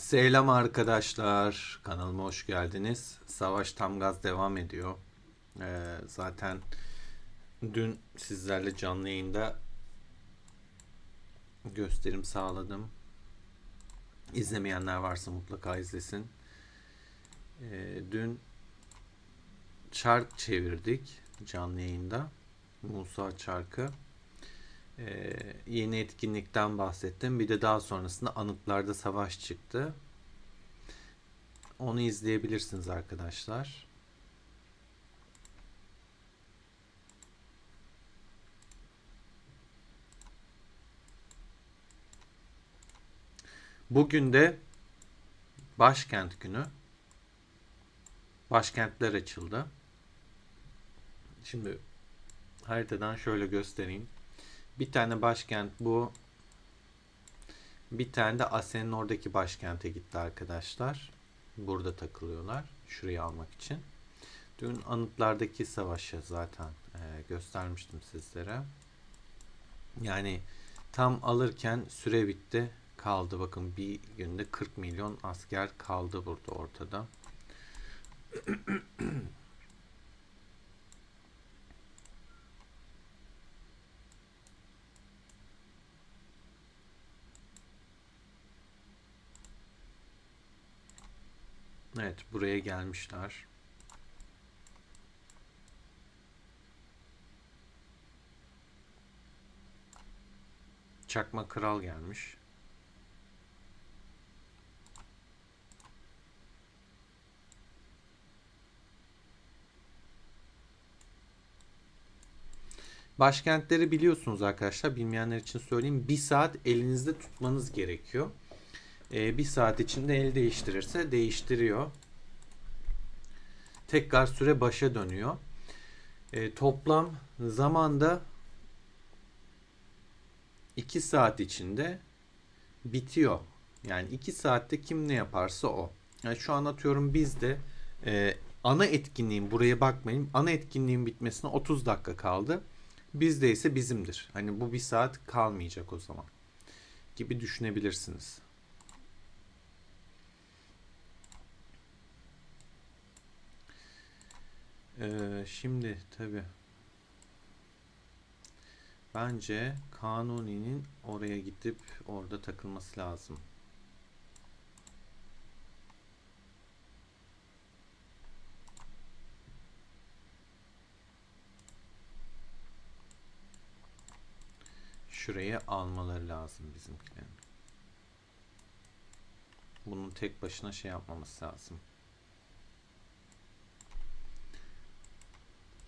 Selam arkadaşlar, kanalıma hoş geldiniz. Savaş tam gaz devam ediyor. Zaten dün sizlerle canlı yayında gösterim sağladım. İzlemeyenler varsa mutlaka izlesin. Dün çark çevirdik canlı yayında. Musa çarkı. Yeni etkinlikten bahsettim. Bir de daha sonrasında Anıtlarda Savaş çıktı. Onu izleyebilirsiniz arkadaşlar. Bugün de Başkent Günü. Başkentler açıldı. Şimdi haritadan şöyle göstereyim. Bir tane başkent bu. Bir tane de Asen'in oradaki başkente gitti arkadaşlar. Burada takılıyorlar. Şurayı almak için. Dün Anıtlardaki savaşı zaten göstermiştim sizlere. Yani tam alırken süre bitti. Kaldı bakın, bir günde 40 milyon asker kaldı burada ortada. Evet, buraya gelmişler. Çakma Kral gelmiş. Başkentleri biliyorsunuz arkadaşlar. Bilmeyenler için söyleyeyim. Bir saat elinizde tutmanız gerekiyor. Bir saat içinde el değiştirirse değiştiriyor. Tekrar süre başa dönüyor. Toplam zamanda 2 saat içinde bitiyor. Yani 2 saatte kim ne yaparsa o. Yani şu an atıyorum bizde ana etkinliğin, buraya bakmayın, ana etkinliğin bitmesine 30 dakika kaldı. Bizde ise bizimdir. Hani bu bir saat kalmayacak o zaman gibi düşünebilirsiniz. Şimdi tabi bence Kanuni'nin oraya gidip orada takılması lazım. Şurayı almaları lazım bizimkilerin. Bunun tek başına şey yapmaması lazım.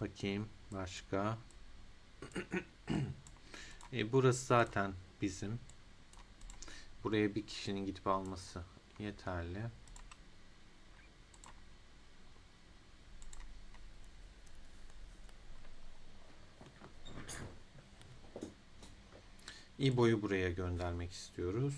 Bakayım başka. Burası zaten bizim. Buraya bir kişinin gidip alması yeterli. İbo'yu buraya göndermek istiyoruz.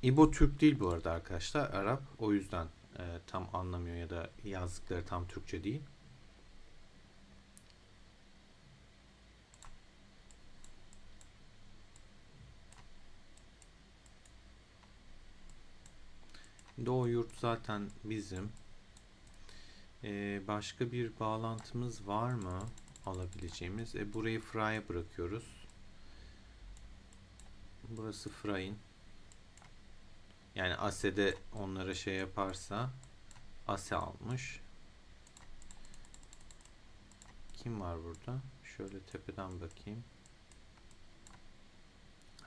İbo Türk değil bu arada arkadaşlar. Arap. O yüzden tam anlamıyor ya da yazdıkları tam Türkçe değil. Doğu yurt zaten bizim. Başka bir bağlantımız var mı alabileceğimiz? Burayı Fray'a bırakıyoruz. Burası Fray'in. Yani Ase'de onlara şey yaparsa, Ase almış. Kim var burada? Şöyle tepeden bakayım.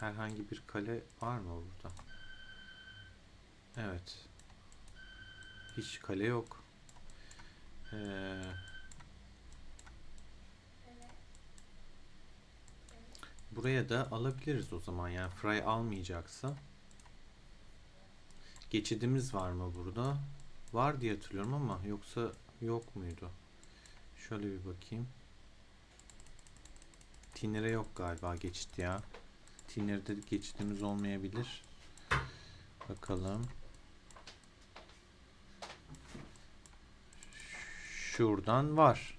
Herhangi bir kale var mı burada? Evet. Hiç kale yok. Buraya da alabiliriz o zaman. Yani Fry almayacaksa. Geçidimiz var mı burada? Var diye hatırlıyorum ama yoksa yok muydu? Şöyle bir bakayım. Tinner'e yok galiba geçit ya. Tinner'de geçitimiz olmayabilir. Bakalım. Şuradan var.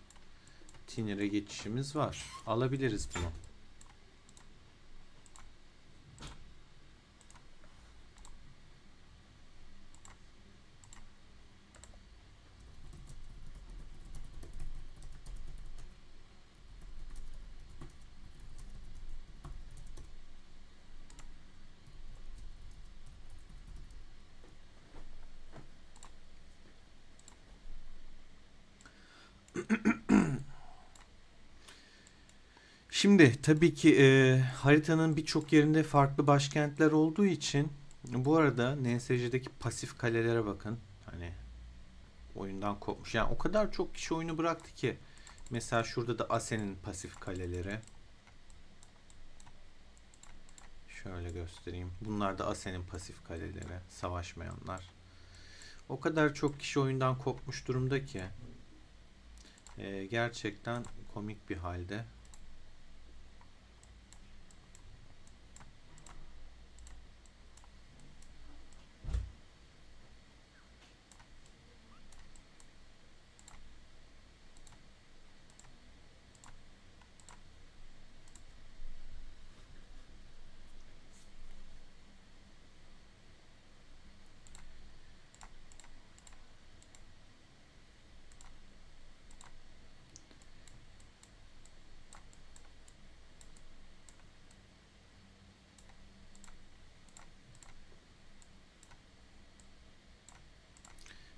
Tinner'e geçişimiz var. Alabiliriz bunu. Şimdi tabii ki haritanın birçok yerinde farklı başkentler olduğu için bu arada NSC'deki pasif kalelere bakın. Hani oyundan kopmuş. Yani o kadar çok kişi oyunu bıraktı ki. Mesela şurada da Asen'in pasif kaleleri. Şöyle göstereyim. Bunlar da Asen'in pasif kaleleri. Savaşmayanlar. O kadar çok kişi oyundan kopmuş durumda ki. Gerçekten komik bir halde.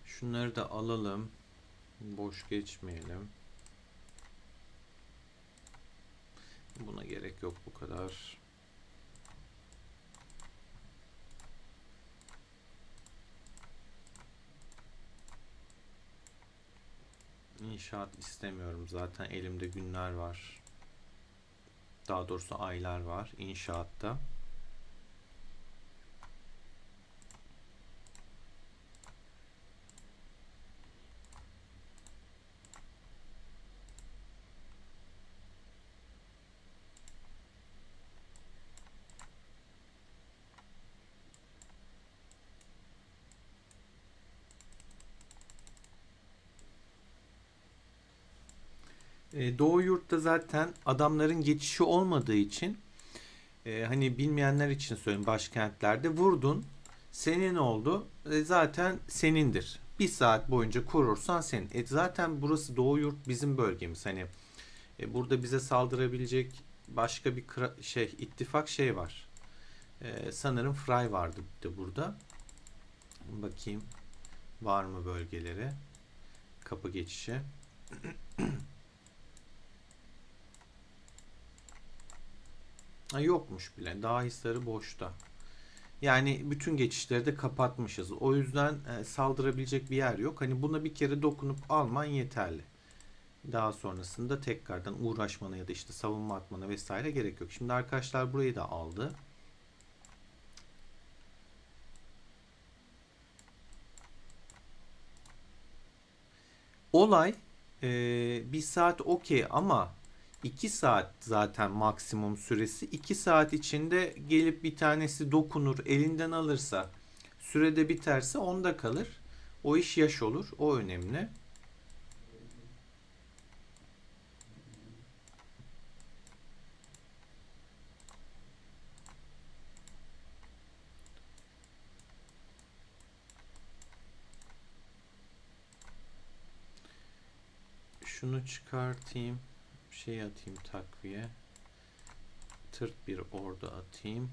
Şunları da alalım. Boş geçmeyelim. Buna gerek yok bu kadar. İnşaat istemiyorum. Zaten elimde günler var. Daha doğrusu aylar var inşaatta. Doğu yurtta zaten adamların geçişi olmadığı için hani bilmeyenler için söyleyeyim, başkentlerde vurdun senin oldu, zaten senindir. Bir saat boyunca korursan senin. Zaten burası Doğu yurt bizim bölgemiz. Hani burada bize saldırabilecek başka bir ittifak var. Sanırım Fry vardı de burada. Bakayım var mı bölgeleri. Kapı geçişi. Yokmuş bile. Dağ hisleri boşta. Yani bütün geçişleri de kapatmışız. O yüzden saldırabilecek bir yer yok. Hani buna bir kere dokunup alman yeterli. Daha sonrasında tekrardan uğraşmana ya da işte savunma atmana vesaire gerek yok. Şimdi arkadaşlar burayı da aldı. Olay bir saat okey ama 2 saat zaten maksimum süresi. 2 saat içinde gelip bir tanesi dokunur, elinden alırsa, sürede biterse onda kalır. O iş yaş olur. O önemli. Şunu çıkartayım. Atayım takviye. Tırt bir ordu atayım.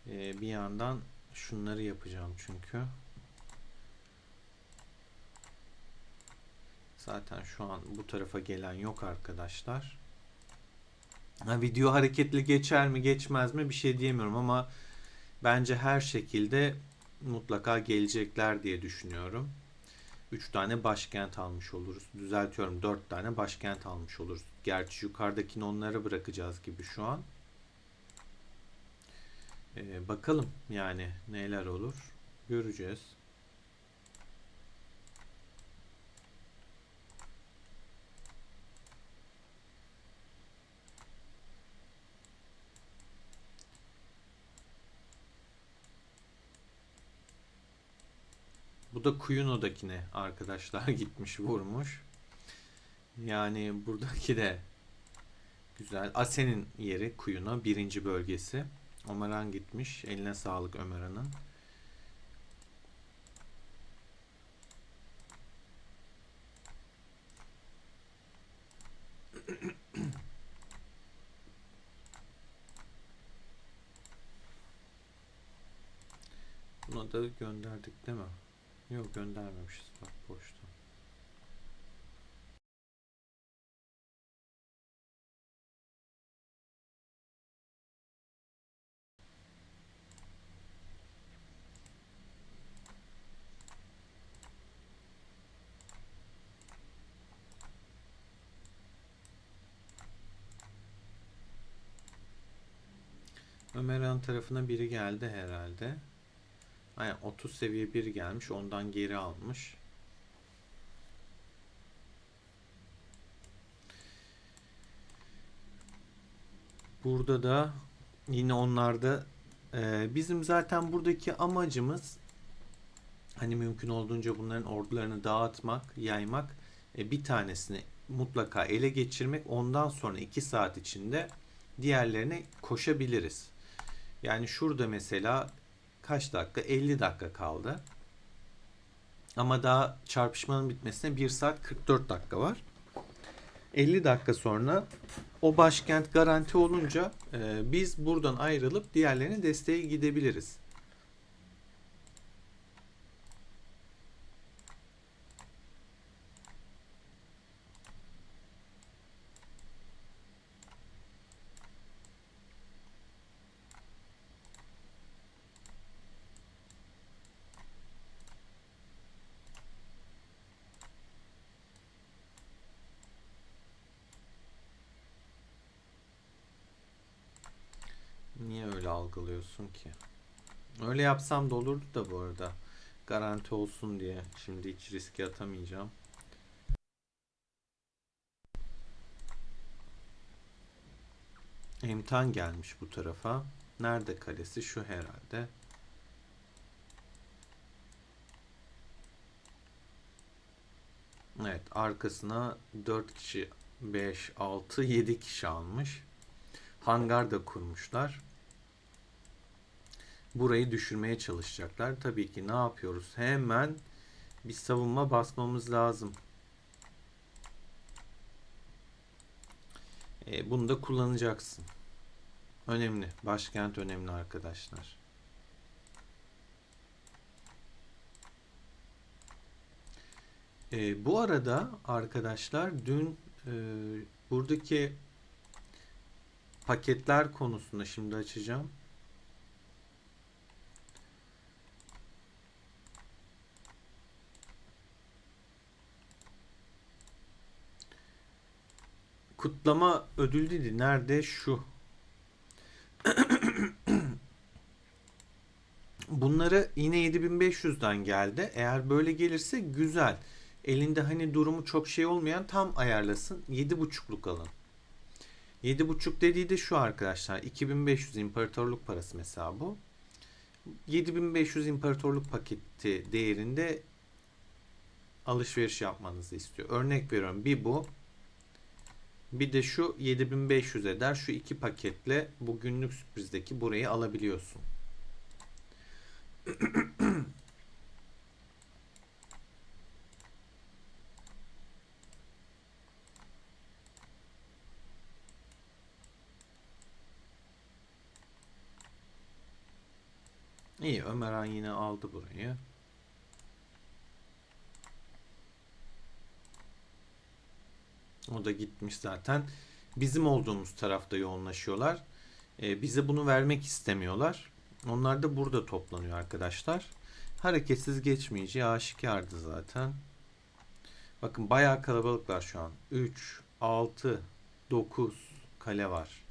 Bir yandan şunları yapacağım çünkü. Zaten şu an bu tarafa gelen yok arkadaşlar. Video hareketli geçer mi geçmez mi bir şey diyemiyorum ama bence her şekilde mutlaka gelecekler diye düşünüyorum. 3 tane başkent almış oluruz. Düzeltiyorum, 4 tane başkent almış oluruz. Gerçi yukarıdakini onlara bırakacağız gibi şu an. Bakalım yani neler olur. Göreceğiz. Bu da Kuyuno'dakine arkadaşlar gitmiş vurmuş. Yani buradaki de güzel. Asen'in yeri Kuyuno birinci bölgesi. Ömeran gitmiş. Eline sağlık Ömeran'ın. Buna da gönderdik değil mi? Yok, göndermemişiz. Bak boşta. Ömeran tarafına biri geldi herhalde. Aynen 30 seviye biri gelmiş. Ondan geri almış. Burada da yine onlarda bizim zaten buradaki amacımız hani mümkün olduğunca bunların ordularını dağıtmak, yaymak, bir tanesini mutlaka ele geçirmek. Ondan sonra 2 saat içinde diğerlerine koşabiliriz. Yani şurada mesela kaç dakika? 50 dakika kaldı. Ama daha çarpışmanın bitmesine 1 saat 44 dakika var. 50 dakika sonra o başkent garanti olunca biz buradan ayrılıp diğerlerine desteğe gidebiliriz. Niye öyle algılıyorsun ki? Öyle yapsam da olurdu da bu arada. Garanti olsun diye. Şimdi hiç riske atamayacağım. Emtan gelmiş bu tarafa. Nerede kalesi? Şu herhalde. Evet, arkasına 4 kişi, 5, 6, 7 kişi almış. Hangar da kurmuşlar. Burayı düşürmeye çalışacaklar. Tabii ki ne yapıyoruz? Hemen bir savunma basmamız lazım. Bunu da kullanacaksın. Önemli. Başkent önemli arkadaşlar. Bu arada arkadaşlar dün buradaki paketler konusunda şimdi açacağım. Kutlama ödül dedi. Nerede? Şu. Bunları yine 7500'den geldi. Eğer böyle gelirse güzel. Elinde hani durumu çok şey olmayan tam ayarlasın. 7,5'luk alın. 7,5 dediği de şu arkadaşlar. 2500 imparatorluk parası mesela bu. 7500 imparatorluk paketi değerinde alışveriş yapmanızı istiyor. Örnek veriyorum, bir bu. Bir de şu 7500 eder. Şu iki paketle bu günlük sürprizdeki burayı alabiliyorsun. İyi, Ömeran yine aldı burayı. O da gitmiş zaten. Bizim olduğumuz tarafta yoğunlaşıyorlar. Bize bunu vermek istemiyorlar. Onlar da burada toplanıyor arkadaşlar. Hareketsiz geçmeyeceği aşikardı zaten. Bakın bayağı kalabalıklar şu an. 3, 6, 9 kale var.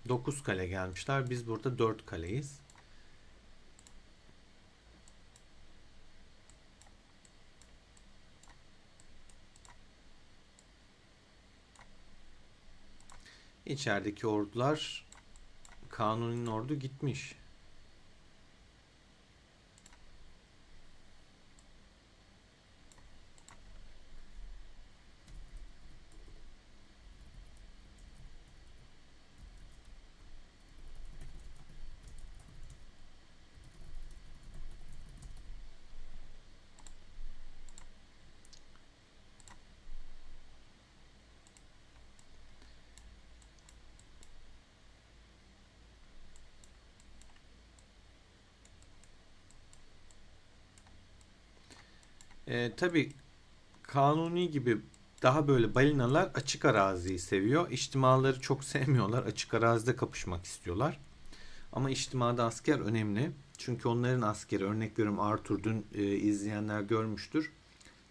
Dokuz kale gelmişler. Biz burada 4 kaleyiz. İçerideki ordular Kanuni'nin ordu gitmiş. Tabii Kanuni gibi daha böyle balinalar açık araziyi seviyor. İçtimaları çok sevmiyorlar. Açık arazide kapışmak istiyorlar. Ama içtimada asker önemli. Çünkü onların askeri, örnek veriyorum Arthur, dün izleyenler görmüştür.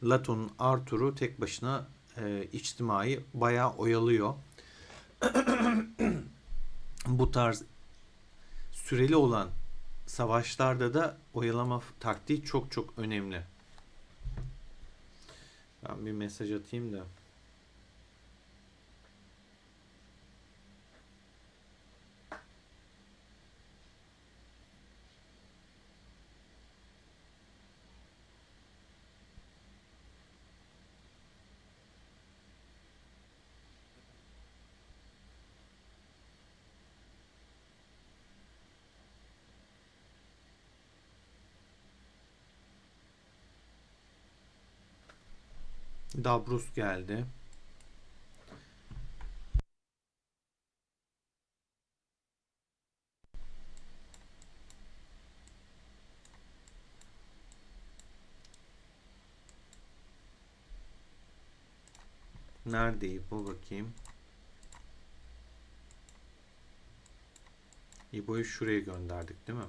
Lato'nun Arthur'u tek başına içtimayı bayağı oyalıyor. Bu tarz süreli olan savaşlarda da oyalama taktiği çok çok önemli. Ben bir mesaj atayım da. Dabrus geldi. Nerede İbo, bakayım. İbo'yu şuraya gönderdik değil mi?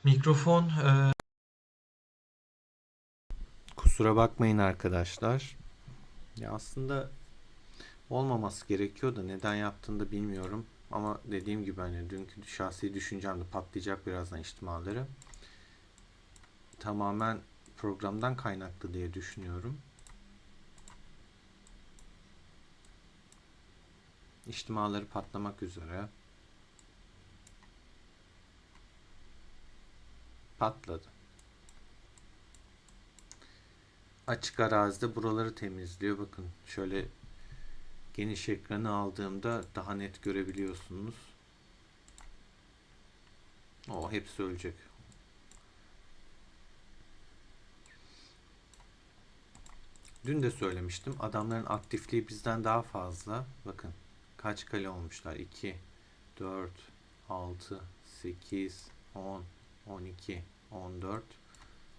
Mikrofon kusura bakmayın arkadaşlar. Ya aslında olmaması gerekiyor da neden yaptığını da bilmiyorum. Ama dediğim gibi hani dünkü şahsi düşüncem de patlayacak birazdan ihtimalleri. Tamamen programdan kaynaklı diye düşünüyorum. İhtimalleri patlamak üzere. Patladı. Açık arazide buraları temizliyor. Bakın şöyle geniş ekranı aldığımda daha net görebiliyorsunuz. O hepsi ölecek. Dün de söylemiştim. Adamların aktifliği bizden daha fazla. Bakın kaç kale olmuşlar? 2, 4, 6, 8, 10, 12, 14,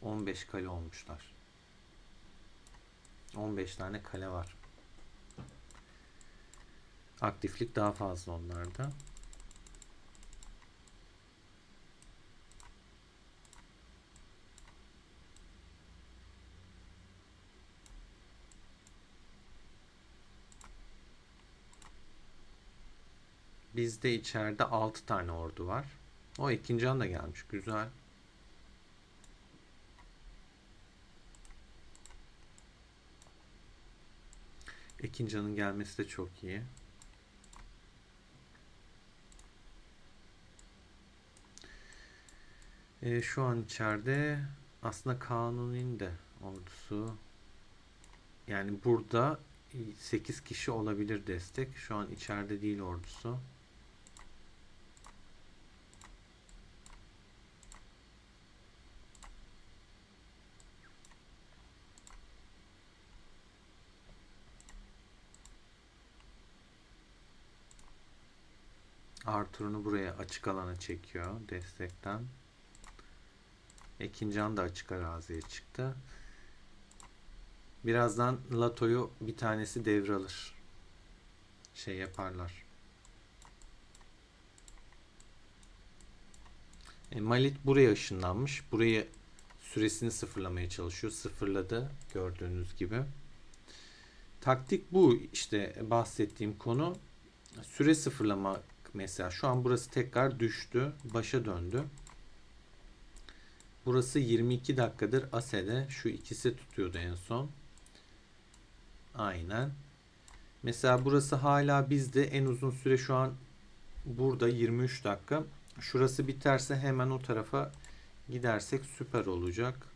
15 kale olmuşlar. 15 tane kale var. Aktiflik daha fazla onlarda. Bizde içeride 6 tane ordu var. O ikinci an da gelmiş. Güzel. İkinci anın gelmesi de çok iyi. Şu an içeride aslında Kanuni'nin de ordusu, yani burada 8 kişi olabilir destek. Şu an içeride değil ordusu. Arthur'unu buraya açık alana çekiyor destekten. Ekincan da açık araziye çıktı. Birazdan Lato'yu bir tanesi devralır. Şey yaparlar. Malit buraya ışınlanmış. Burayı süresini sıfırlamaya çalışıyor. Sıfırladı gördüğünüz gibi. Taktik bu işte bahsettiğim konu. Süre sıfırlamak mesela. Şu an burası tekrar düştü. Başa döndü. Burası 22 dakikadır ASE'de. Şu ikisi tutuyordu en son. Aynen. Mesela burası hala bizde. En uzun süre şu an burada 23 dakika. Şurası biterse hemen o tarafa gidersek süper olacak.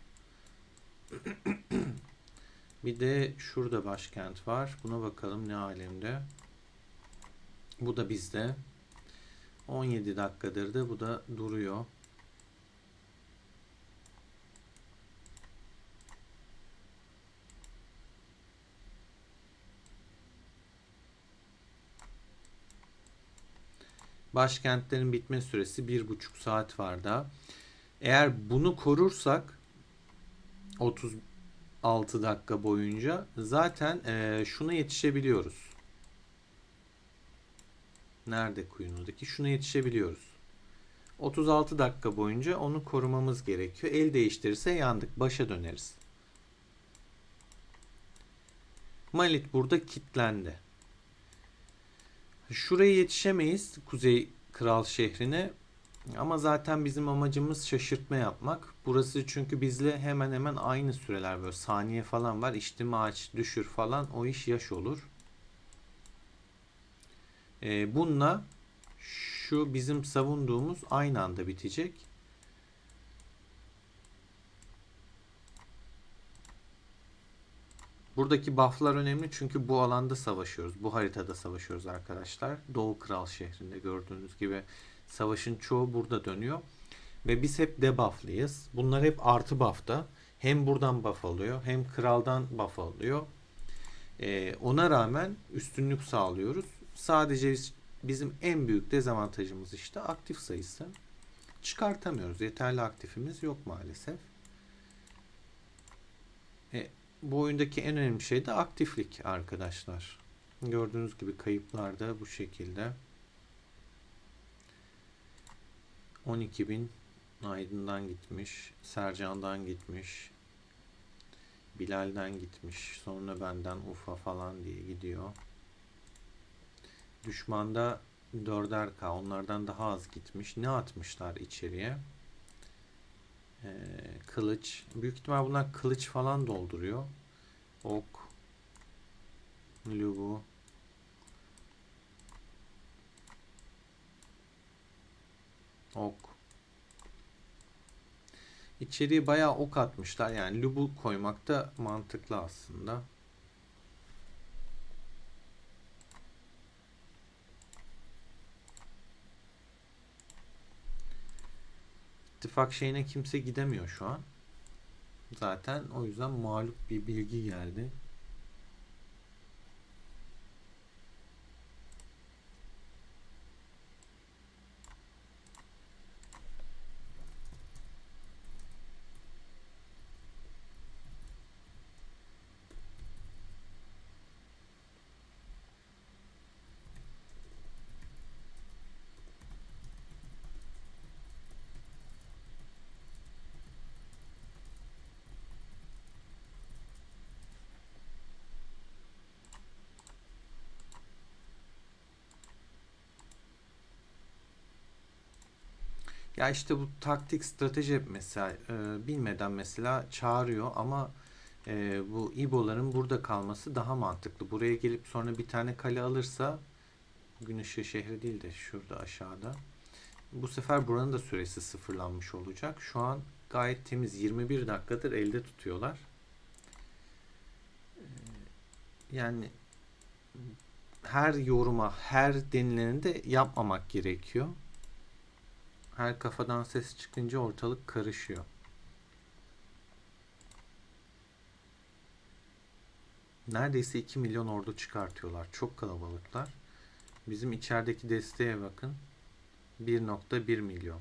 Bir de şurada başkent var. Buna bakalım ne alemde. Bu da bizde. 17 dakikadır da bu da duruyor. Başkentlerin bitme süresi 1,5 saat var da. Eğer bunu korursak 36 dakika boyunca zaten şuna yetişebiliyoruz. Nerede Kuyunu'daki? Şuna yetişebiliyoruz. 36 dakika boyunca onu korumamız gerekiyor. El değiştirirse yandık. Başa döneriz. Malit burada kilitlendi. Şuraya yetişemeyiz. Kuzey Kral şehrine. Ama zaten bizim amacımız şaşırtma yapmak. Burası çünkü bizle hemen hemen aynı süreler, böyle saniye falan var. İçtima aç, düşür falan, o iş yaş olur. Bununla şu bizim savunduğumuz aynı anda bitecek. Buradaki buff'lar önemli çünkü bu alanda savaşıyoruz. Bu haritada savaşıyoruz arkadaşlar. Doğu Kral şehrinde gördüğünüz gibi savaşın çoğu burada dönüyor. Ve biz hep debuff'lıyız. Bunlar hep artı buff'ta. Hem buradan buff alıyor hem kraldan buff alıyor. Ona rağmen üstünlük sağlıyoruz. Sadece bizim en büyük dezavantajımız işte aktif sayısı. Çıkartamıyoruz. Yeterli aktifimiz yok maalesef. Bu oyundaki en önemli şey de aktiflik arkadaşlar. Gördüğünüz gibi kayıplar da bu şekilde. 12.000 Aydın'dan gitmiş. Sercan'dan gitmiş. Bilal'den gitmiş. Sonra benden Ufa falan diye gidiyor. Düşmanda 4'er K. Onlardan daha az gitmiş. Ne atmışlar içeriye? Kılıç. Büyük ihtimal bunlar kılıç falan dolduruyor. Ok. Lugu. Ok. İçeriye bayağı ok atmışlar. Yani lubu koymak da mantıklı aslında. İttifak şeyine kimse gidemiyor şu an. Zaten o yüzden mağlup bir bilgi geldi. Ya işte bu taktik strateji mesela bilmeden mesela çağırıyor ama bu İbo'ların burada kalması daha mantıklı. Buraya gelip sonra bir tane kale alırsa Güneşi şehri değil de şurada aşağıda. Bu sefer buranın da süresi sıfırlanmış olacak. Şu an gayet temiz 21 dakikadır elde tutuyorlar. Yani her yoruma, her denileni de yapmamak gerekiyor. Her kafadan ses çıkınca ortalık karışıyor. Neredeyse 2 milyon ordu çıkartıyorlar. Çok kalabalıklar. Bizim içerideki desteğe bakın. 1,1 milyon.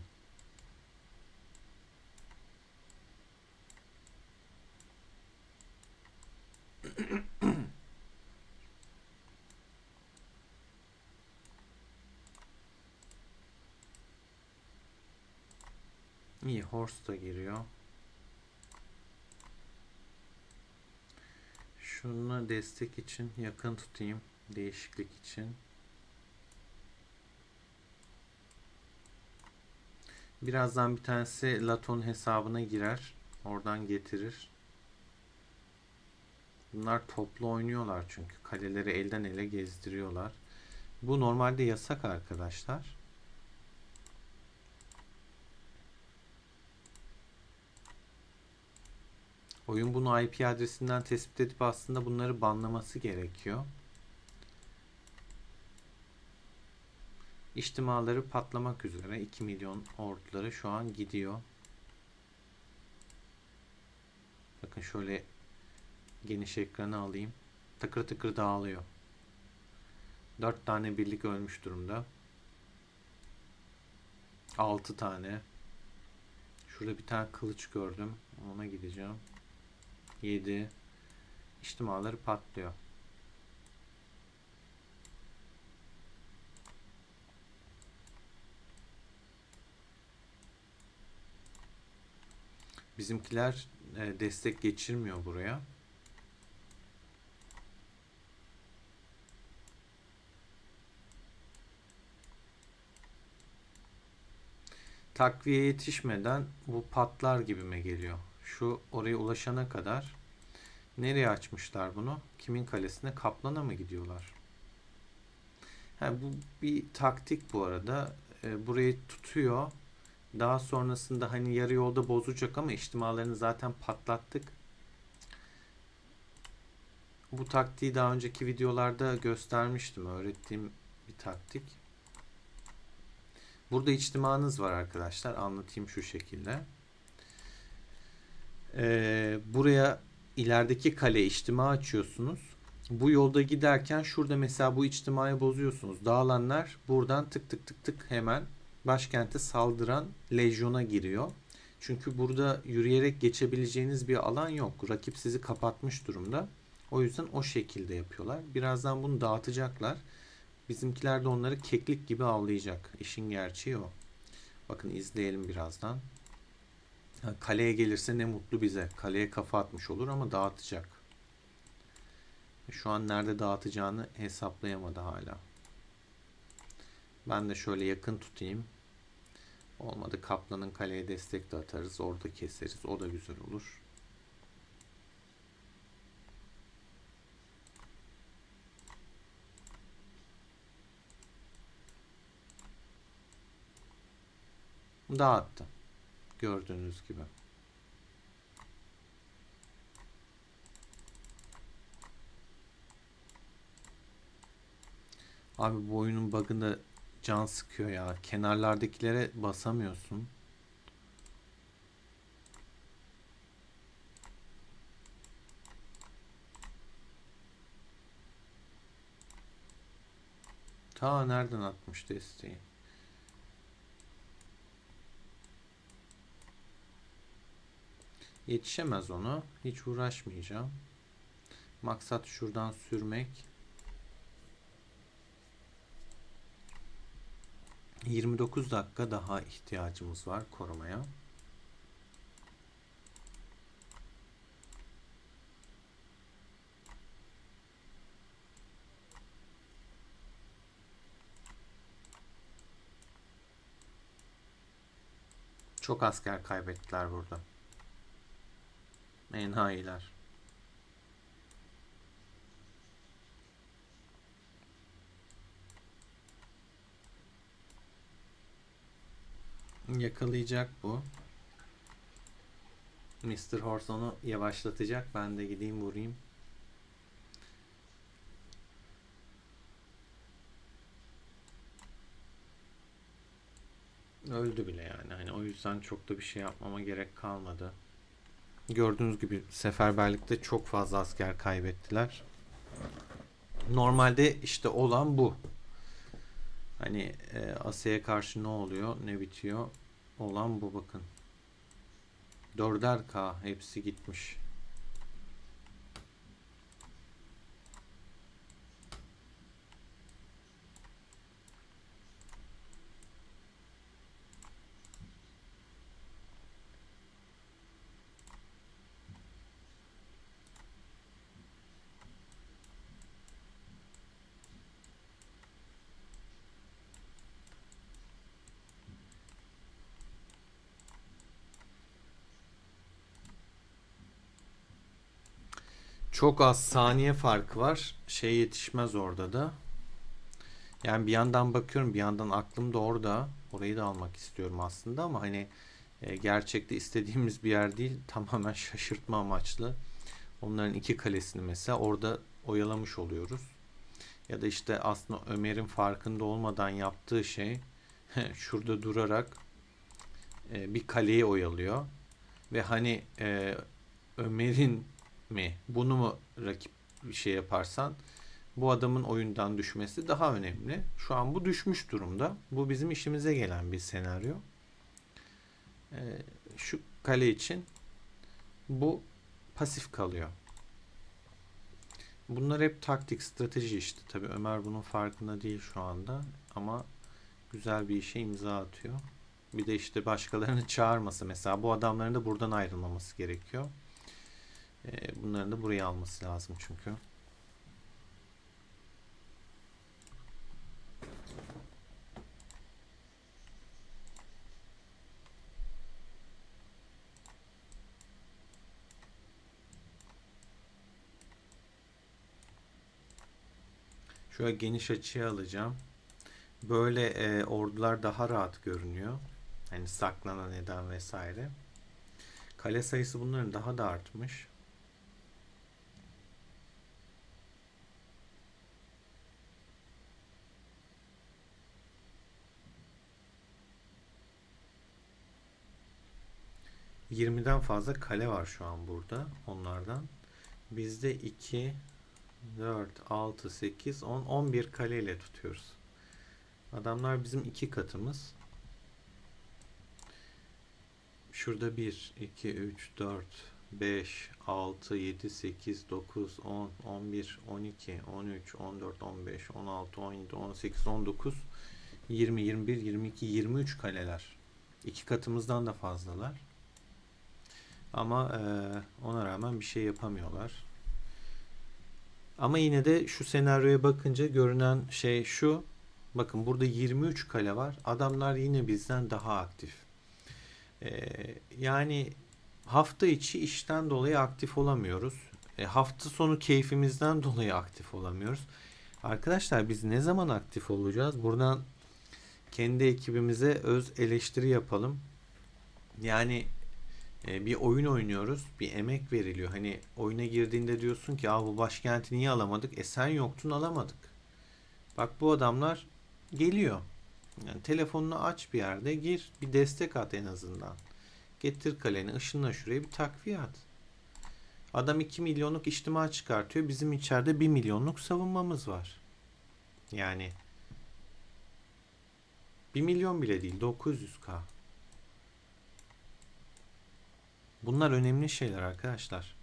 İyi, Horse da giriyor. Şunu destek için yakın tutayım. Değişiklik için. Birazdan bir tanesi Laton hesabına girer. Oradan getirir. Bunlar toplu oynuyorlar çünkü. Kaleleri elden ele gezdiriyorlar. Bu normalde yasak arkadaşlar. Oyun bunu IP adresinden tespit edip aslında bunları banlaması gerekiyor. İçtimaları patlamak üzere. 2 milyon orduları şu an gidiyor. Bakın şöyle geniş ekranı alayım. Tıkır tıkır dağılıyor. 4 tane birlik ölmüş durumda. 6 tane. Şurada bir tane kılıç gördüm. Ona gideceğim. 7. İçtimaları patlıyor. Bizimkiler destek geçirmiyor buraya. Takviye yetişmeden bu patlar gibime geliyor. Şu oraya ulaşana kadar nereye açmışlar bunu? Kimin kalesine? Kaplan'a mı gidiyorlar? Ha, bu bir taktik bu arada. Burayı tutuyor. Daha sonrasında hani yarı yolda bozacak ama içtimalarını zaten patlattık. Bu taktiği daha önceki videolarda göstermiştim. Öğrettiğim bir taktik. Burada içtimanız var arkadaşlar. Anlatayım şu şekilde. Buraya ilerideki kale içtima açıyorsunuz. Bu yolda giderken şurada mesela bu içtimayı bozuyorsunuz. Dağılanlar buradan tık tık tık tık hemen başkente saldıran lejyona giriyor. Çünkü burada yürüyerek geçebileceğiniz bir alan yok. Rakip sizi kapatmış durumda. O yüzden o şekilde yapıyorlar. Birazdan bunu dağıtacaklar. Bizimkiler de onları keklik gibi avlayacak. İşin gerçeği o. Bakın izleyelim birazdan. Kaleye gelirse ne mutlu bize. Kaleye kafa atmış olur ama dağıtacak. Şu an nerede dağıtacağını hesaplayamadı hala. Ben de şöyle yakın tutayım. Olmadı kaplanın kaleye destek de atarız. Orada keseriz. O da güzel olur. Dağıttı. Gördüğünüz gibi. Abi bu oyunun bug'ında can sıkıyor ya. Kenarlardakilere basamıyorsun. Ta nereden atmış desteği? Yetişemez onu. Hiç uğraşmayacağım. Maksat şuradan sürmek. 29 dakika daha ihtiyacımız var korumaya. Çok asker kaybettiler burada. Enayiler. Yakalayacak bu. Mr. Horse onu yavaşlatacak. Ben de gideyim vurayım. Öldü bile yani. Hani o yüzden çok da bir şey yapmama gerek kalmadı. Gördüğünüz gibi seferberlikte çok fazla asker kaybettiler. Normalde işte olan bu. Hani Asya'ya karşı ne oluyor, ne bitiyor? Olan bu bakın. 4'er K hepsi gitmiş. Çok az saniye farkı var. Şey yetişmez orada da. Yani bir yandan bakıyorum, bir yandan aklım da orada. Orayı da almak istiyorum aslında ama hani gerçekte istediğimiz bir yer değil. Tamamen şaşırtma amaçlı. Onların iki kalesini mesela orada oyalamış oluyoruz. Ya da işte aslında Ömer'in farkında olmadan yaptığı şey şurada durarak bir kaleyi oyalıyor. Ve hani Ömer'in mi bunu mu rakip bir şey yaparsan bu adamın oyundan düşmesi daha önemli. Şu an bu düşmüş durumda. Bu bizim işimize gelen bir senaryo. E, Şu kale için bu pasif kalıyor. Bunlar hep taktik, strateji işte. Tabii Ömer bunun farkında değil şu anda ama güzel bir işe imza atıyor. Bir de işte başkalarını çağırması. Mesela bu adamların da buradan ayrılmaması gerekiyor. Bunların da buraya alması lazım çünkü. Şöyle geniş açıya alacağım. Böyle ordular daha rahat görünüyor. Hani saklanan eden vesaire. Kale sayısı bunların daha da artmış. %20'den fazla kale var şu an burada onlardan. Bizde 2, 4, 6, 8, 10, 11 kaleyle tutuyoruz. Adamlar bizim iki katımız. Şurada 1, 2, 3, 4, 5, 6, 7, 8, 9, 10, 11, 12, 13, 14, 15, 16, 17, 18, 19, 20, 21, 22, 23 kaleler. İki katımızdan da fazlalar. Ama ona rağmen bir şey yapamıyorlar. Ama yine de şu senaryoya bakınca görünen şey şu. Bakın burada 23 kale var. Adamlar yine bizden daha aktif. Yani hafta içi işten dolayı aktif olamıyoruz. Hafta sonu keyfimizden dolayı aktif olamıyoruz. Arkadaşlar biz ne zaman aktif olacağız? Buradan kendi ekibimize öz eleştiri yapalım. Yani bir oyun oynuyoruz. Bir emek veriliyor. Hani oyuna girdiğinde diyorsun ki bu başkenti niye alamadık? Sen yoktun, alamadık. Bak bu adamlar geliyor. Yani telefonunu aç, bir yerde gir. Bir destek at en azından. Getir kaleni, ışınla şuraya, bir takviye at. Adam 2 milyonluk içtima çıkartıyor. Bizim içeride 1 milyonluk savunmamız var. Yani 1 milyon bile değil, 900k. Bunlar önemli şeyler arkadaşlar.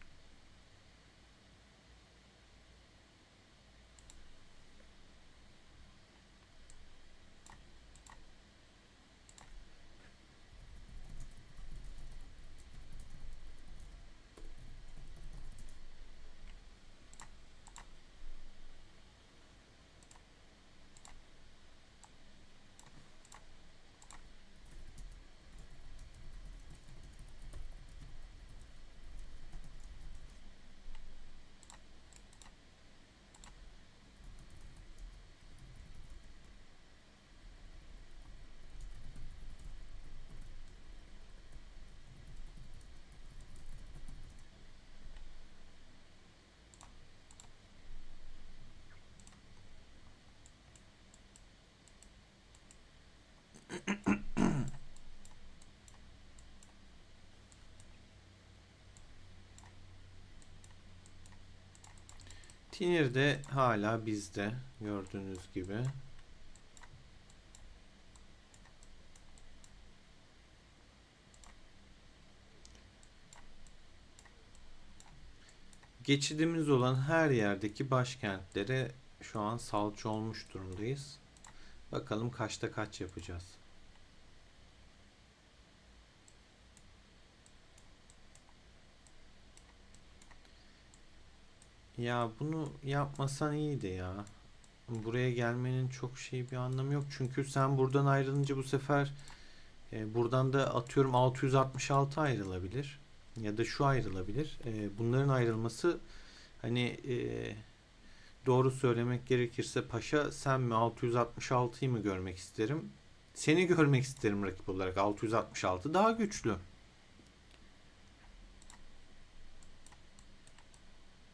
Tinir de hala bizde gördüğünüz gibi. Geçidimiz olan her yerdeki başkentlere şu an salça olmuş durumdayız. Bakalım kaçta kaç yapacağız. Ya bunu yapmasan iyiydi ya. Buraya gelmenin çok bir anlamı yok. Çünkü sen buradan ayrılınca bu sefer buradan da atıyorum 666 ayrılabilir. Ya da şu ayrılabilir. Bunların ayrılması hani doğru söylemek gerekirse paşa, sen mi 666'yı mı görmek isterim? Seni görmek isterim rakip olarak. 666 daha güçlü.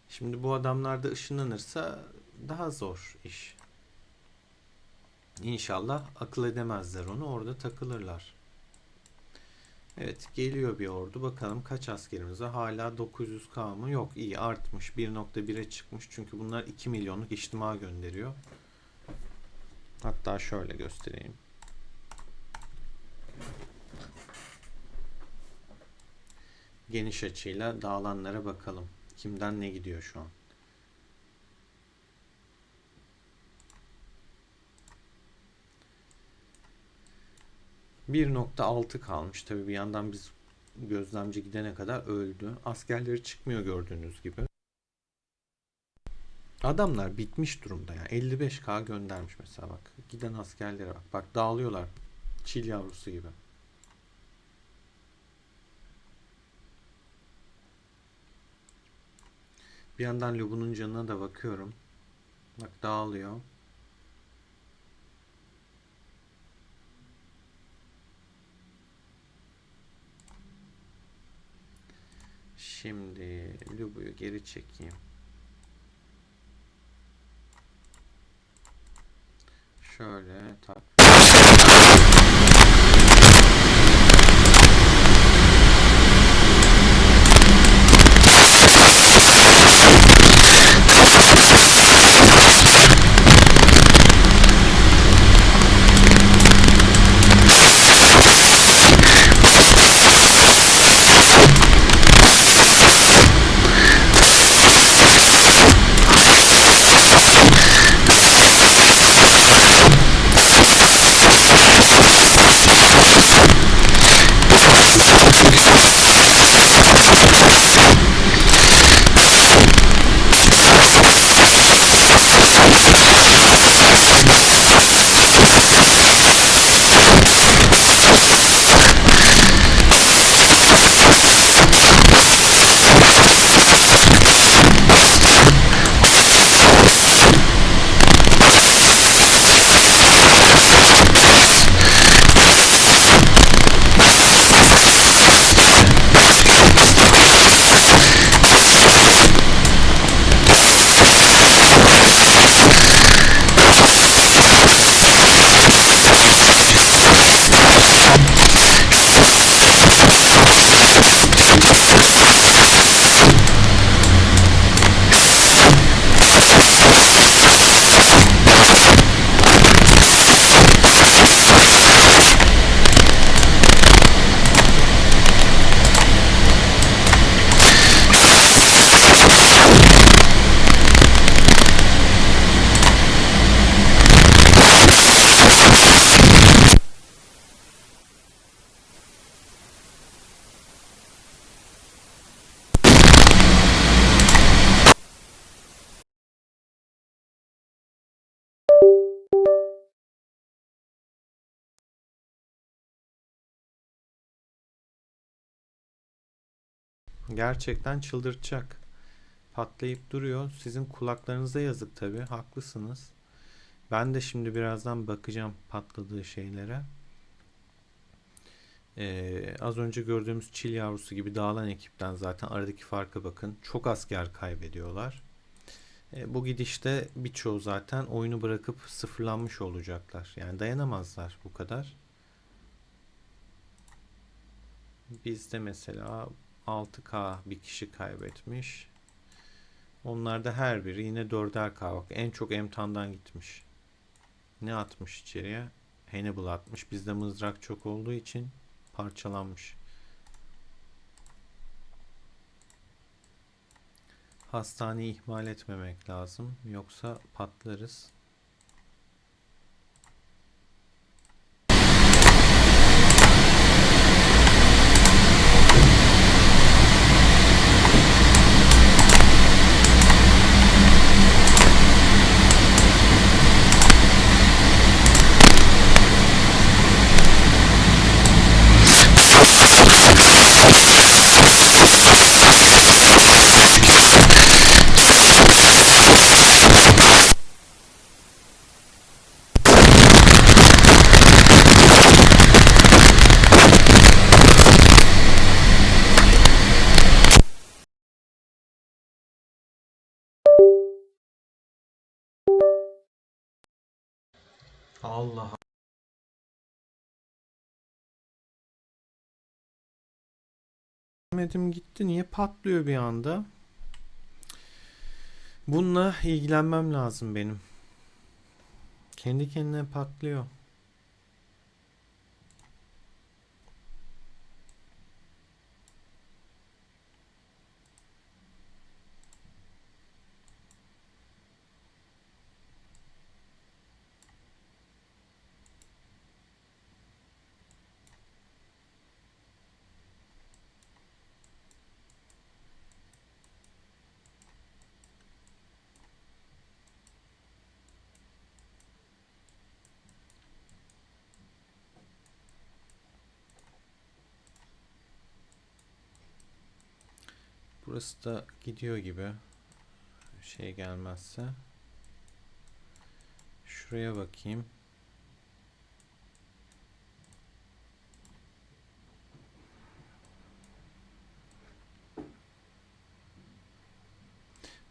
Şimdi bu adamlar da ışınlanırsa daha zor iş. İnşallah akıl edemezler onu. Orada takılırlar. Evet, geliyor bir ordu. Bakalım kaç askerimiz var. Hala 900k mı? Yok, iyi, artmış. 1.1'e çıkmış. Çünkü bunlar 2 milyonluk içtima gönderiyor. Hatta şöyle göstereyim. Geniş açıyla dağılanlara bakalım. Kimden ne gidiyor şu an? ...1.6 kalmış. Tabii bir yandan biz gözlemci gidene kadar öldü. Askerleri çıkmıyor gördüğünüz gibi. Adamlar bitmiş durumda ya. 55k göndermiş mesela bak. Giden askerlere bak. Bak dağılıyorlar. Çil yavrusu gibi. Bir yandan Lubun'un canına da bakıyorum. Bak dağılıyor. Şimdi Lubu'yu geri çekeyim. Şöyle tak. Gerçekten çıldırtacak. Patlayıp duruyor. Sizin kulaklarınıza yazık tabii. Haklısınız. Ben de şimdi birazdan bakacağım patladığı şeylere. Az önce gördüğümüz çil yavrusu gibi dağılan ekipten zaten aradaki farka bakın. Çok asker kaybediyorlar. Bu gidişte birçoğu zaten oyunu bırakıp sıfırlanmış olacaklar. Yani dayanamazlar bu kadar. Bizde mesela 6K bir kişi kaybetmiş. Onlarda her biri yine 4'er K. Bak, en çok emtandan gitmiş. Ne atmış içeriye? Hannibal atmış. Bizde mızrak çok olduğu için parçalanmış. Hastaneyi ihmal etmemek lazım. Yoksa patlarız. Allah. Demedim gitti. Niye patlıyor bir anda? Bununla ilgilenmem lazım benim. Kendi kendine patlıyor. Burası da gidiyor gibi. Şey gelmezse. Şuraya bakayım.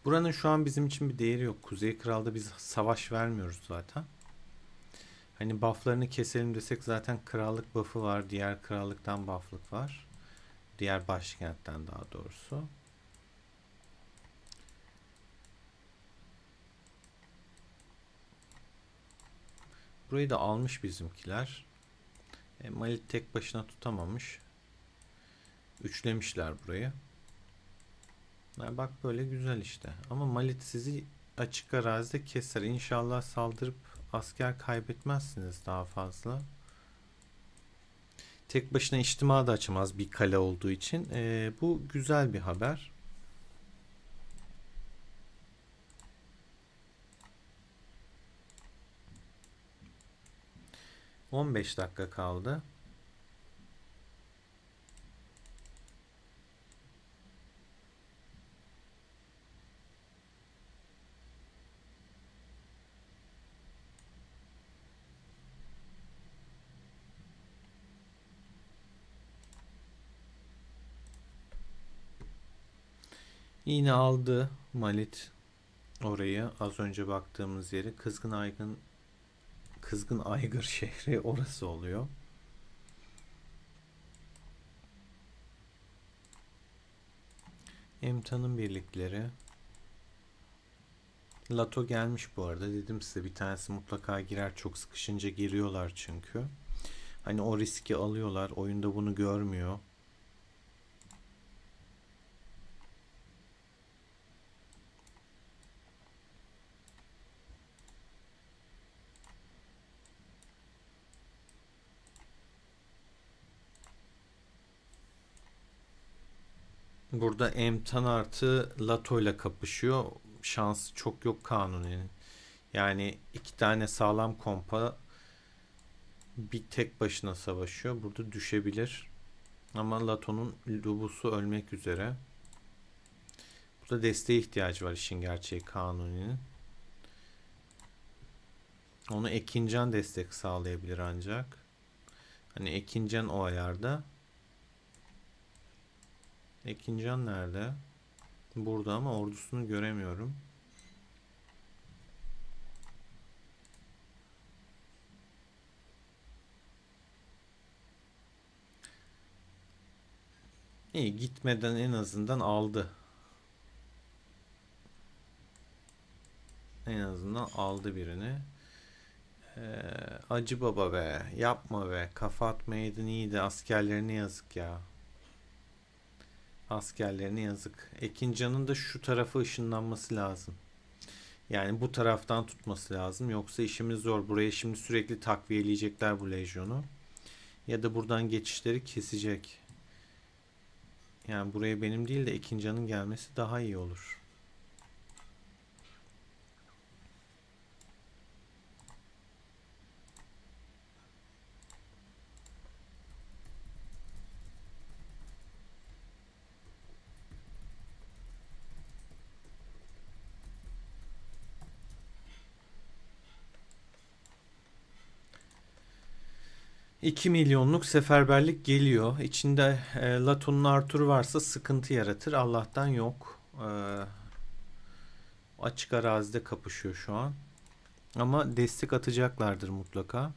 Buranın şu an bizim için bir değeri yok. Kuzey Kral'da biz savaş vermiyoruz zaten. Hani bufflarını keselim desek zaten krallık buff'ı var. Diğer krallıktan buff'lık var. Diğer başkentten daha doğrusu. Burayı da almış bizimkiler. Malit tek başına tutamamış. Üçlemişler burayı. Bak böyle güzel işte. Ama Malit sizi açık arazide keser. İnşallah saldırıp asker kaybetmezsiniz daha fazla. Tek başına içtima da açamaz bir kale olduğu için. Bu güzel bir haber. 15 dakika kaldı. Yine aldı Malit orayı. Az önce baktığımız yeri. Kızgın Aygır şehri orası oluyor. Emtan'ın birlikleri. Lato gelmiş bu arada. Dedim size bir tanesi mutlaka girer. Çok sıkışınca giriyorlar çünkü. Hani o riski alıyorlar. Oyunda bunu görmüyor. Burada Emtan artı Lato ile kapışıyor. Şansı çok yok Kanuni'nin. Yani iki tane sağlam kompa bir tek başına savaşıyor. Burada düşebilir. Ama Lato'nun Lubus'u ölmek üzere. Burada desteğe ihtiyacı var işin gerçeği Kanuni'nin. Onu Ekincan destek sağlayabilir ancak. Hani Ekincan o ayarda. Ekincan nerede? Burada ama ordusunu göremiyorum. İyi, gitmeden en azından aldı. En azından aldı birini. Acı baba be. Yapma be. Kafa atmayaydın iyiydi. Askerlerine yazık ya. Askerlerine yazık. Ekincan'ın da şu tarafa ışınlanması lazım. Yani bu taraftan tutması lazım. Yoksa işimiz zor. Buraya şimdi sürekli takviyeleyecekler bu lejyonu. Ya da buradan geçişleri kesecek. Yani buraya benim değil de Ekincan'ın gelmesi daha iyi olur. $2 milyonluk seferberlik geliyor. İçinde Lato'nun Arthur'u varsa sıkıntı yaratır. Allah'tan yok. Açık arazide kapışıyor şu an. Ama destek atacaklardır mutlaka.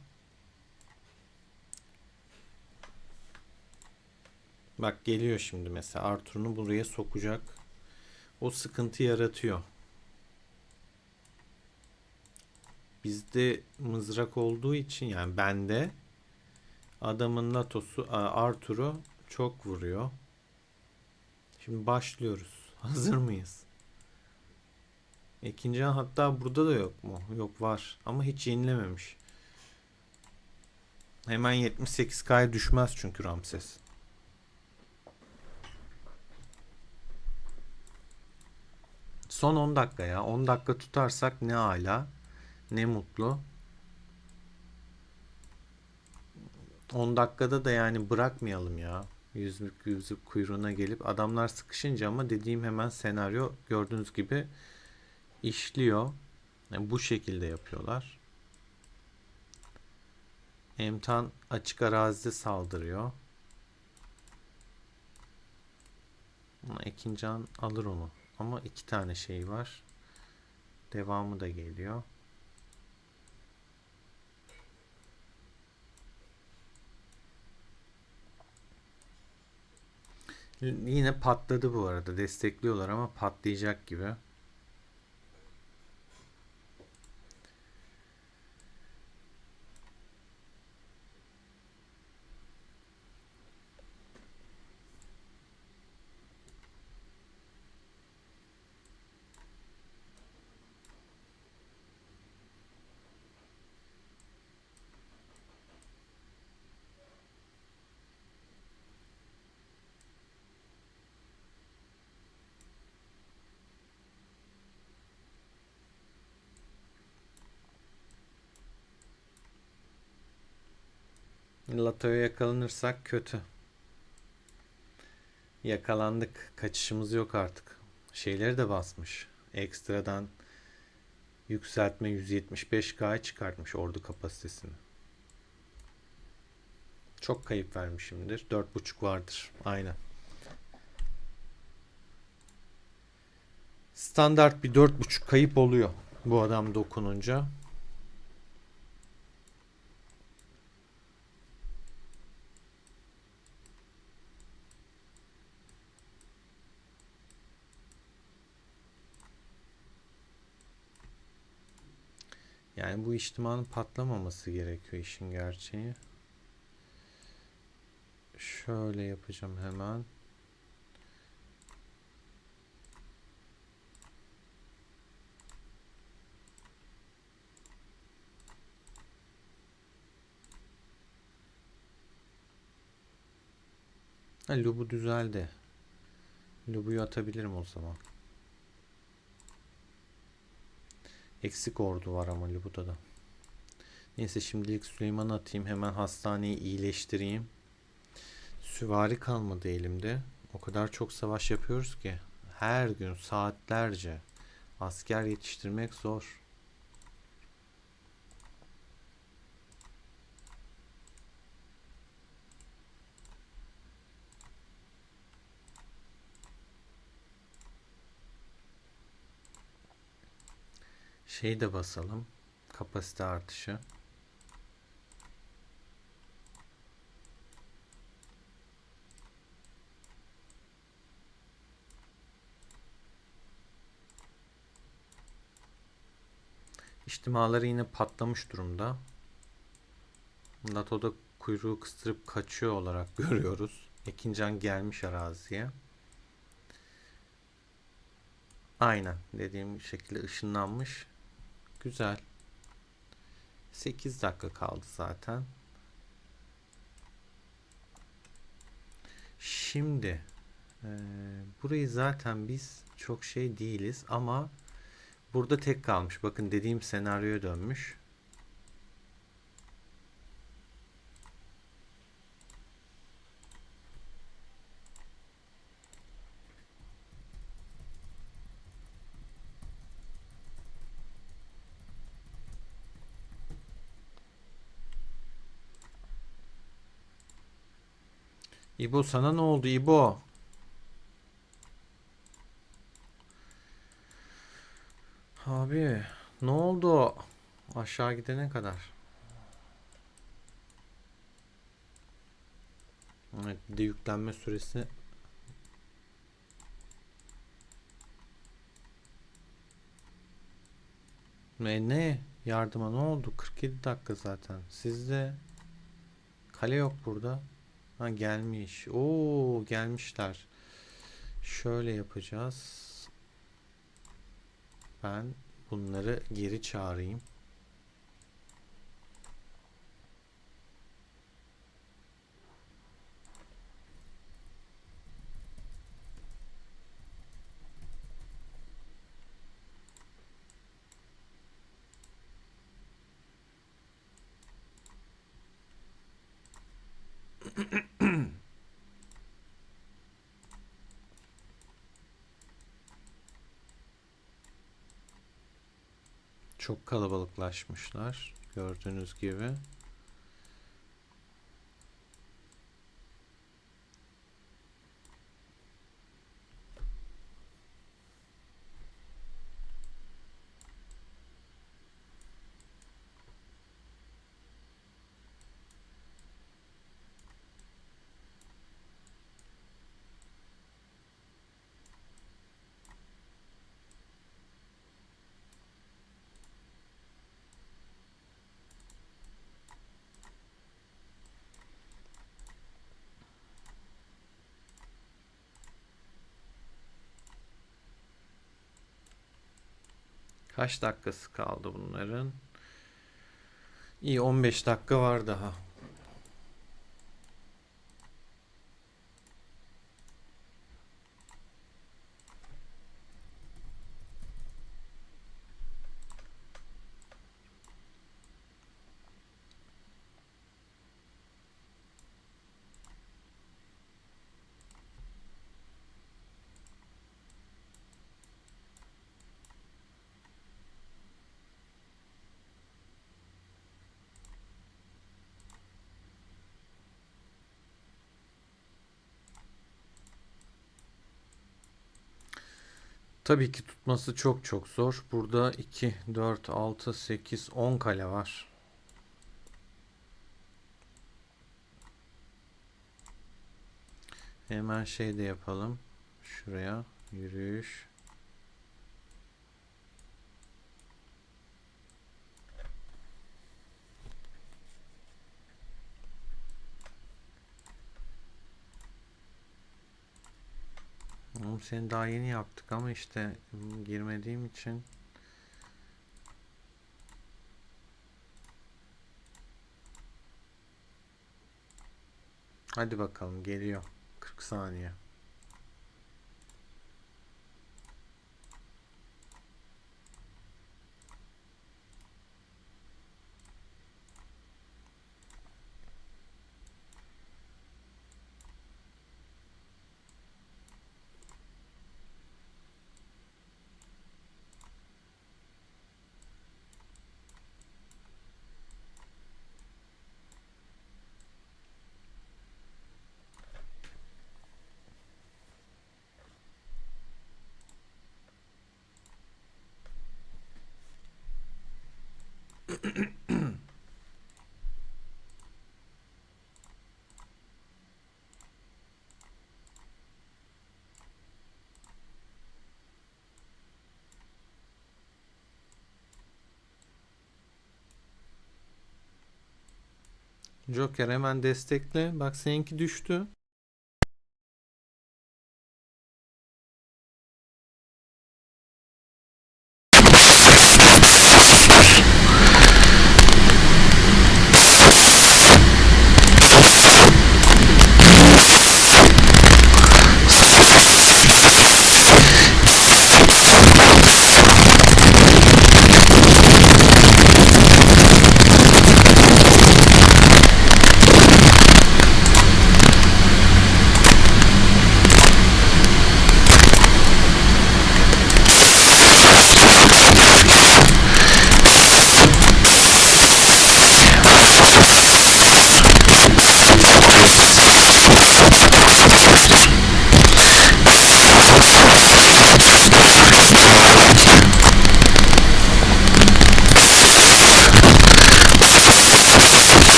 Bak geliyor şimdi mesela. Arthur'unu buraya sokacak. O sıkıntı yaratıyor. Bizde mızrak olduğu için yani bende adamın Lato'su Arthur'u çok vuruyor. Şimdi başlıyoruz. Hazır mıyız? İkinci an hatta burada da yok mu? Yok var ama hiç yenilememiş. Hemen 78K'ya düşmez çünkü Ramses. Son 10 dakika ya. 10 dakika tutarsak ne ala, ne mutlu. 10 dakikada da yani bırakmayalım ya. Yüzlük kuyruğuna gelip adamlar sıkışınca ama dediğim hemen senaryo gördüğünüz gibi işliyor. Yani bu şekilde yapıyorlar. Emtan açık arazide saldırıyor. Ama Ekincan alır onu. Ama 2 tane şey var. Devamı da geliyor. Yine patladı bu arada. Destekliyorlar ama patlayacak gibi. Lato'ya yakalanırsak kötü. Yakalandık. Kaçışımız yok artık. Şeyleri de basmış. Ekstradan yükseltme 175K'ya çıkartmış ordu kapasitesini. Çok kayıp vermişimdir. 4.5 vardır. Aynen. Standart bir 4.5 kayıp oluyor bu adam dokununca. Yani bu içtimanın patlamaması gerekiyor işin gerçeği. Şöyle yapacağım hemen. Lubu düzeldi. Lubu'yu atabilirim o zaman. Eksik ordu var ama Lubu'da da. Neyse şimdilik Süleyman'ı atayım. Hemen hastaneyi iyileştireyim. Süvari kalmadı elimde. O kadar çok savaş yapıyoruz ki. her gün saatlerce asker yetiştirmek zor. Şeyi de basalım. Kapasite artışı. İçtimaları yine patlamış durumda. NATO'da kuyruğu kıstırıp kaçıyor olarak görüyoruz. Ekincan gelmiş araziye. Aynen dediğim şekilde ışınlanmış. Güzel. 8 dakika kaldı zaten. Şimdi burayı zaten biz çok şey değiliz ama burada tek kalmış. Bakın dediğim senaryoya dönmüş. İbo sana ne oldu İbo? Abi ne oldu? Aşağı gidene kadar. Evet, bir de yüklenme süresi. Ne? Yardıma ne oldu? 47 dakika zaten. Sizde kale yok burada. Ha gelmiş. Oo gelmişler. Şöyle yapacağız. Ben bunları geri çağırayım. Çok kalabalıklaşmışlar. Gördüğünüz gibi. Kaç dakikası kaldı bunların? İyi 15 dakika var daha. Tabii ki tutması çok çok zor. Burada 2, 4, 6, 8, 10 kale var. Hemen şey de yapalım. Şuraya yürüyüş. Oğlum seni daha yeni yaptık ama işte girmediğim için. Hadi bakalım geliyor. 40 saniye. Joker hemen destekle. Bak seninki düştü.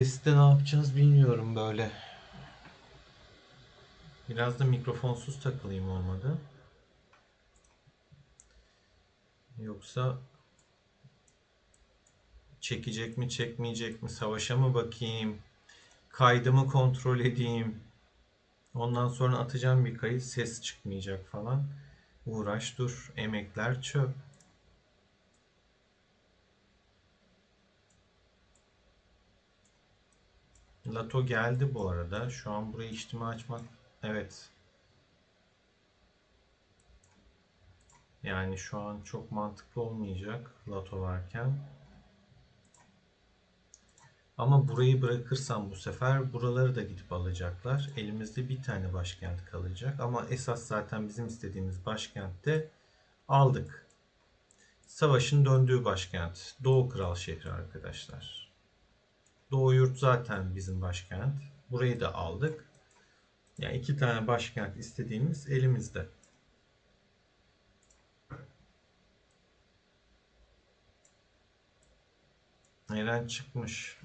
Seste ne yapacağız bilmiyorum böyle. Biraz da mikrofonsuz takılayım olmadı. Yoksa çekecek mi çekmeyecek mi? Savaşa mı bakayım? Kaydımı kontrol edeyim. Ondan sonra atacağım bir kayıt, ses çıkmayacak falan. Uğraş dur. Emekler çöp. Lato geldi bu arada. Şu an burayı içtimi açmak. Evet. Yani şu an çok mantıklı olmayacak Lato varken. Ama burayı bırakırsam bu sefer buraları da gidip alacaklar. Elimizde bir tane başkent kalacak. Ama esas zaten bizim istediğimiz başkentte aldık. Savaşın döndüğü başkent. Doğu Kral şehri arkadaşlar. Doğu Yurt zaten bizim başkent. Burayı da aldık. Yani iki tane başkent istediğimiz elimizde. Eren çıkmış.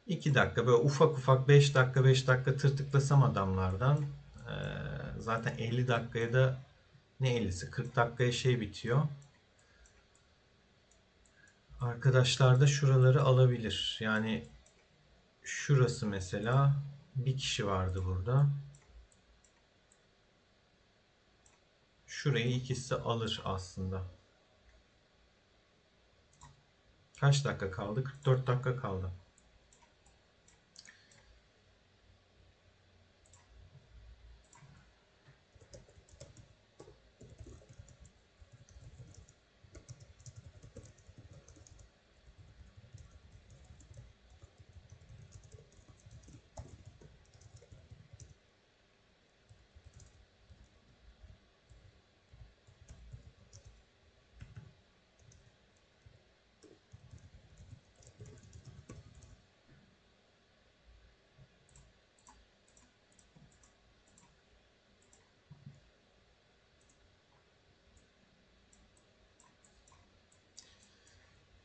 İki dakika böyle ufak ufak 5 dakika 5 dakika tırtıklasam adamlardan zaten 50 dakikaya da ne 50'si 40 dakikaya şey bitiyor. Arkadaşlar da şuraları alabilir. Yani şurası mesela bir kişi vardı burada. Şurayı ikisi alır aslında. Kaç dakika kaldı? 44 dakika kaldı.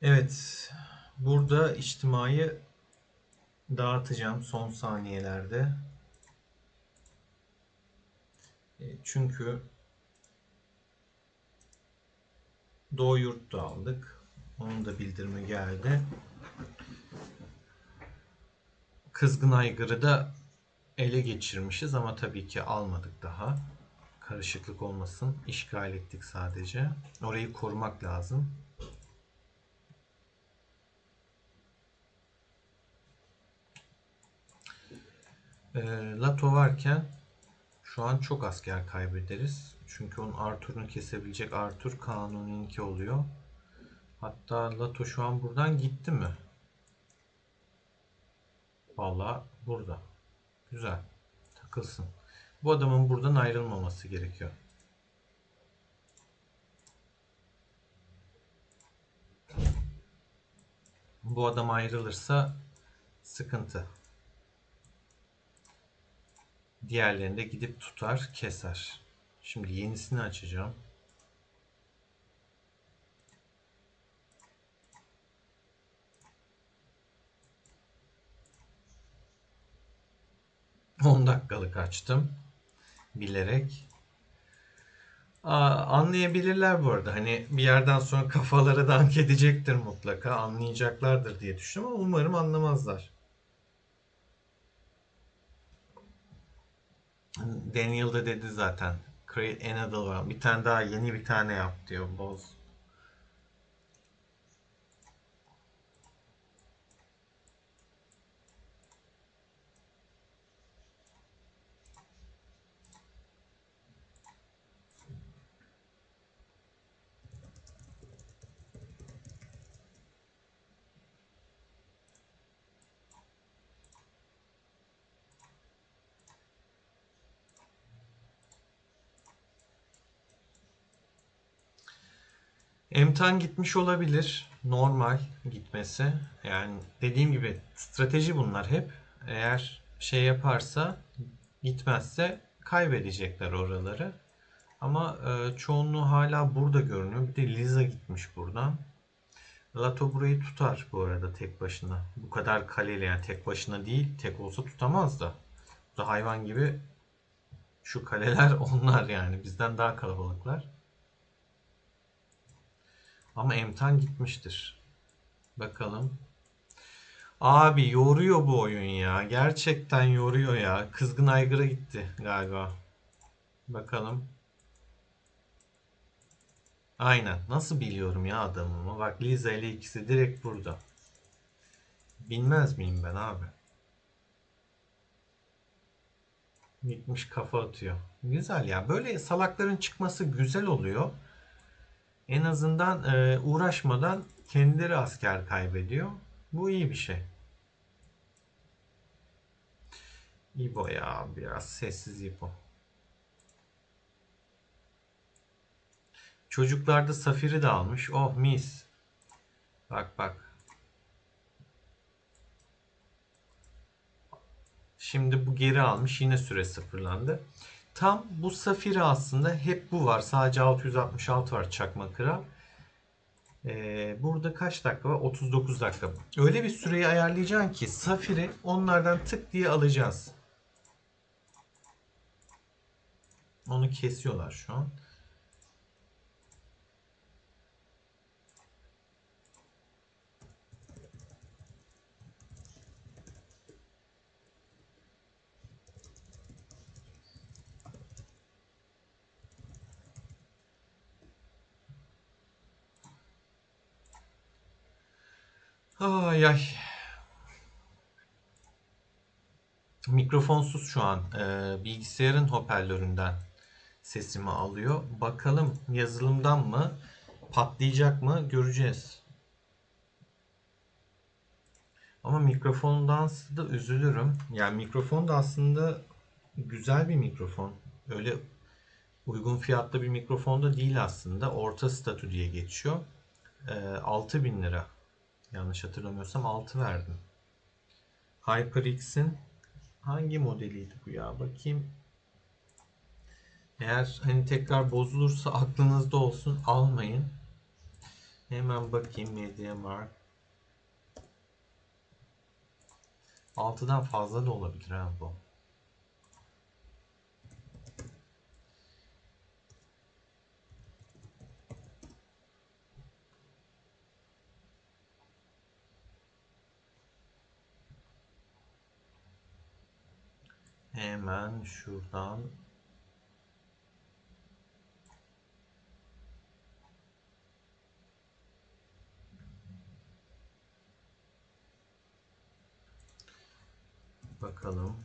Evet. Burada içtimayı dağıtacağım son saniyelerde. Çünkü Doğu Yurt'ta aldık. Onun da bildirimi geldi. Kızgın Aygır'ı da ele geçirmişiz ama tabii ki almadık daha. Karışıklık olmasın. İşgal ettik sadece. Orayı korumak lazım. Lato varken şu an çok asker kaybederiz. Çünkü onun Arthur'unu kesebilecek Arthur Kanuni'ninki oluyor. Hatta Lato şu an buradan gitti mi? Vallahi burada. Güzel. Takılsın. Bu adamın buradan ayrılmaması gerekiyor. Bu adam ayrılırsa sıkıntı. Diğerlerini de gidip tutar, keser. Şimdi yenisini açacağım. On dakikalık açtım. Bilerek. Anlayabilirler bu arada. Hani bir yerden sonra kafaları dank edecektir mutlaka. Anlayacaklardır diye düşünüyorum ama umarım anlamazlar. Daniel da dedi zaten. Create another one. Bir tane daha yeni bir tane yap diyor. Boz. Emtan gitmiş olabilir. Normal gitmesi. Yani dediğim gibi strateji bunlar hep. Eğer şey yaparsa, gitmezse kaybedecekler oraları. Ama çoğunluğu hala burada görünüyor. Bir de Liza gitmiş buradan. Lato burayı tutar bu arada tek başına. Bu kadar kaleyle, yani tek başına değil. Tek olsa tutamaz da. Bu da hayvan gibi, şu kaleler onlar yani. Bizden daha kalabalıklar. Ama Emtan gitmiştir. Bakalım. Abi yoruyor bu oyun ya. Gerçekten yoruyor ya. Kızgın Aygır'a gitti galiba. Bakalım. Aynen. Nasıl biliyorum ya adamımı? Bak, Liza ile ikisi direkt burada. Bilmez miyim ben abi? Gitmiş kafa atıyor. Güzel ya. Böyle salakların çıkması güzel oluyor. En azından uğraşmadan kendileri asker kaybediyor. Bu iyi bir şey. İbo ya. Biraz sessiz İbo. Çocuklar da Safir'i de almış. Oh mis. Bak bak. Şimdi bu geri almış. Yine süre sıfırlandı. Tam bu Safir'i aslında hep bu var. Sadece 666 var çakma kıra. Burada kaç dakika var? 39 dakika. Öyle bir süreyi ayarlayacaksın ki Safir'i onlardan tık diye alacağız. Onu kesiyorlar şu an. Ay ay. Mikrofonsuz şu an. Bilgisayarın hoparlöründen sesimi alıyor. Bakalım yazılımdan mı patlayacak mı göreceğiz. Ama mikrofondan da üzülürüm. Yani mikrofon da aslında güzel bir mikrofon. Öyle uygun fiyatlı bir mikrofon da değil aslında. Orta statü diye geçiyor. 6.000 lira. Yanlış hatırlamıyorsam 6 verdim. HyperX'in hangi modeliydi bu ya? Bakayım. Eğer hani tekrar bozulursa aklınızda olsun, almayın. Hemen bakayım, MediaMarkt. 6'dan fazla da olabilir ha bu. Hemen şuradan bakalım.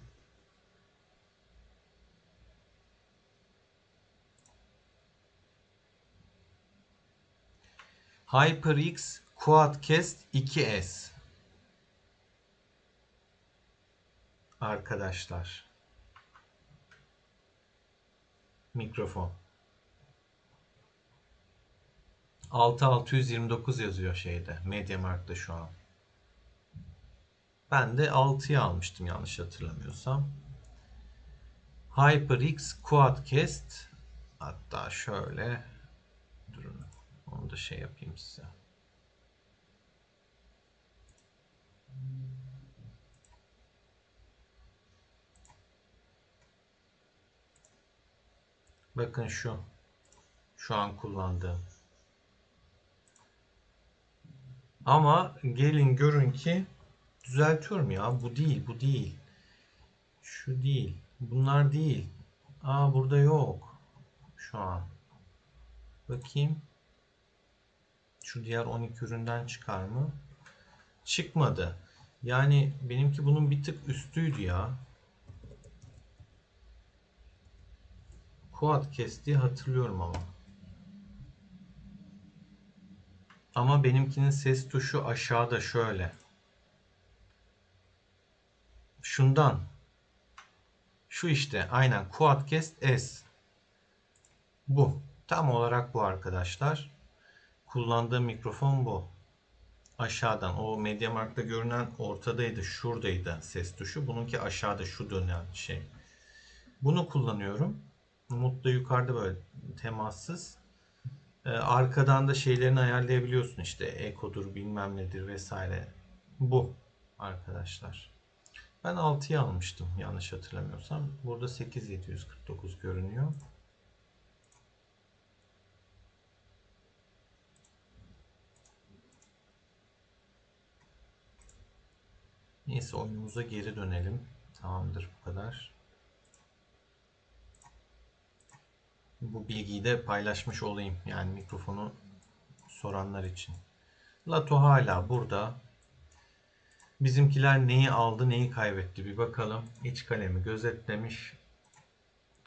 HyperX Quadcast 2S arkadaşlar. Mikrofon. 6629 yazıyor şeyde. MediaMarkt'ta şu an. Ben de 6'yı almıştım yanlış hatırlamıyorsam. HyperX Quadcast, hatta şöyle durun, onu da şey yapayım size. Bakın şu an kullandığım. Ama gelin görün ki düzeltiyorum ya. Bu değil, bu değil. Şu değil. Bunlar değil. Aa, burada yok. Şu an. Bakayım. Şu diğer 12 üründen çıkar mı? Çıkmadı. Yani benimki bunun bir tık üstüydü ya. Quadcast diye hatırlıyorum ama. Ama benimkinin ses tuşu aşağıda şöyle. Şundan. Şu işte aynen Quadcast S. Bu. Tam olarak bu arkadaşlar. Kullandığım mikrofon bu. Aşağıdan. O MediaMarkt'ta görünen ortadaydı. Şuradaydı ses tuşu. Bununki aşağıda, şu dönen şey. Bunu kullanıyorum. Mutlu yukarıda böyle temassız. Arkadan da şeylerini ayarlayabiliyorsun, işte ekodur bilmem nedir vesaire. Bu arkadaşlar. Ben 6'yı almıştım yanlış hatırlamıyorsam. Burada 8749 görünüyor. Neyse, oyunumuza geri dönelim. Tamamdır, bu kadar. Bu bilgiyi de paylaşmış olayım. Yani mikrofonu soranlar için. Lato hala burada. Bizimkiler neyi aldı neyi kaybetti bir bakalım. İç kalemi gözetlemiş.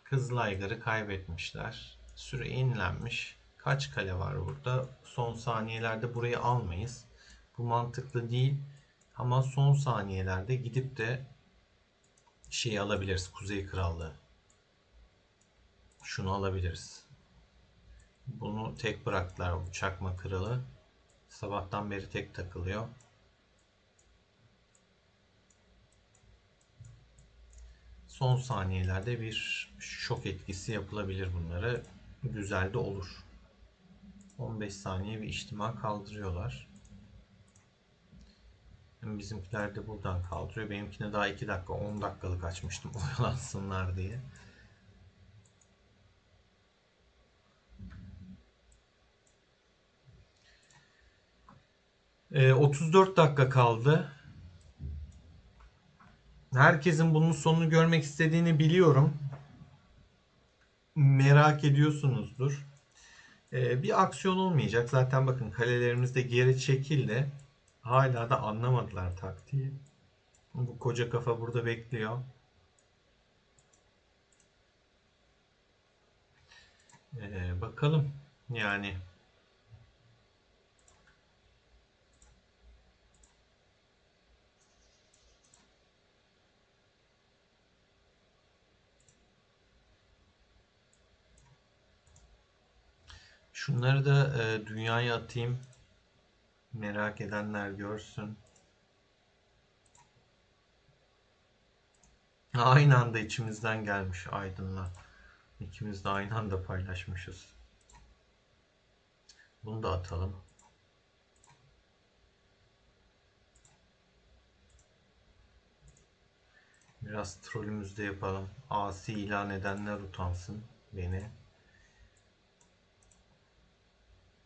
Kızılaygar'ı kaybetmişler. Süre yenilenmiş. Kaç kale var burada? Son saniyelerde burayı almayız. Bu mantıklı değil. Ama son saniyelerde gidip de şeyi alabiliriz. Kuzey Krallığı. Şunu alabiliriz. Bunu tek bıraktılar, bu çakma kralı. Sabahtan beri tek takılıyor. Son saniyelerde bir şok etkisi yapılabilir bunlara. Güzel de olur. 15 saniye bir ihtimal kaldırıyorlar. Bizimkiler de buradan kaldırıyor. Benimkine daha 2 dakika 10 dakikalık açmıştım oyalansınlar diye. Ee, 34 dakika kaldı. Herkesin bunun sonunu görmek istediğini biliyorum. Merak ediyorsunuzdur. Bir aksiyon olmayacak. Zaten bakın, kalelerimiz de geri çekildi. Hala da anlamadılar taktiği. Bu koca kafa burada bekliyor. Bakalım yani. Şunları da dünyaya atayım. Merak edenler görsün. Aynı anda içimizden gelmiş Aydın'la. İkimiz de aynı anda paylaşmışız. Bunu da atalım. Biraz trollümüzü de yapalım. Asi ilan edenler utansın beni.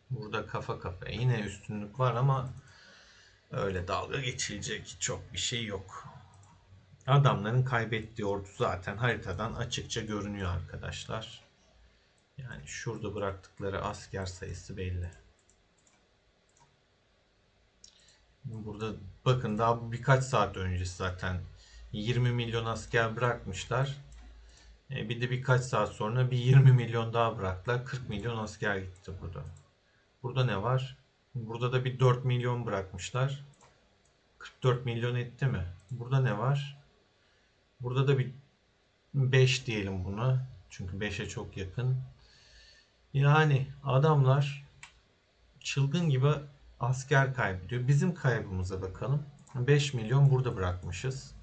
Burada kafa kafa. Yine üstünlük var ama öyle dalga geçilecek çok bir şey yok. Adamların kaybettiği ordu zaten haritadan açıkça görünüyor arkadaşlar. Yani şurada bıraktıkları asker sayısı belli. Burada bakın, daha birkaç saat öncesi zaten 20 milyon asker bırakmışlar. Bir de birkaç saat sonra bir 20 milyon daha bıraktılar. 40 milyon asker gitti burada. Burada ne var? Burada da bir 4 milyon bırakmışlar. 44 milyon etti mi? Burada ne var? Burada da bir 5 diyelim buna. Çünkü 5'e çok yakın. Yani adamlar çılgın gibi asker kaybediyor. Bizim kaybımıza bakalım. 5 milyon burada bırakmışız.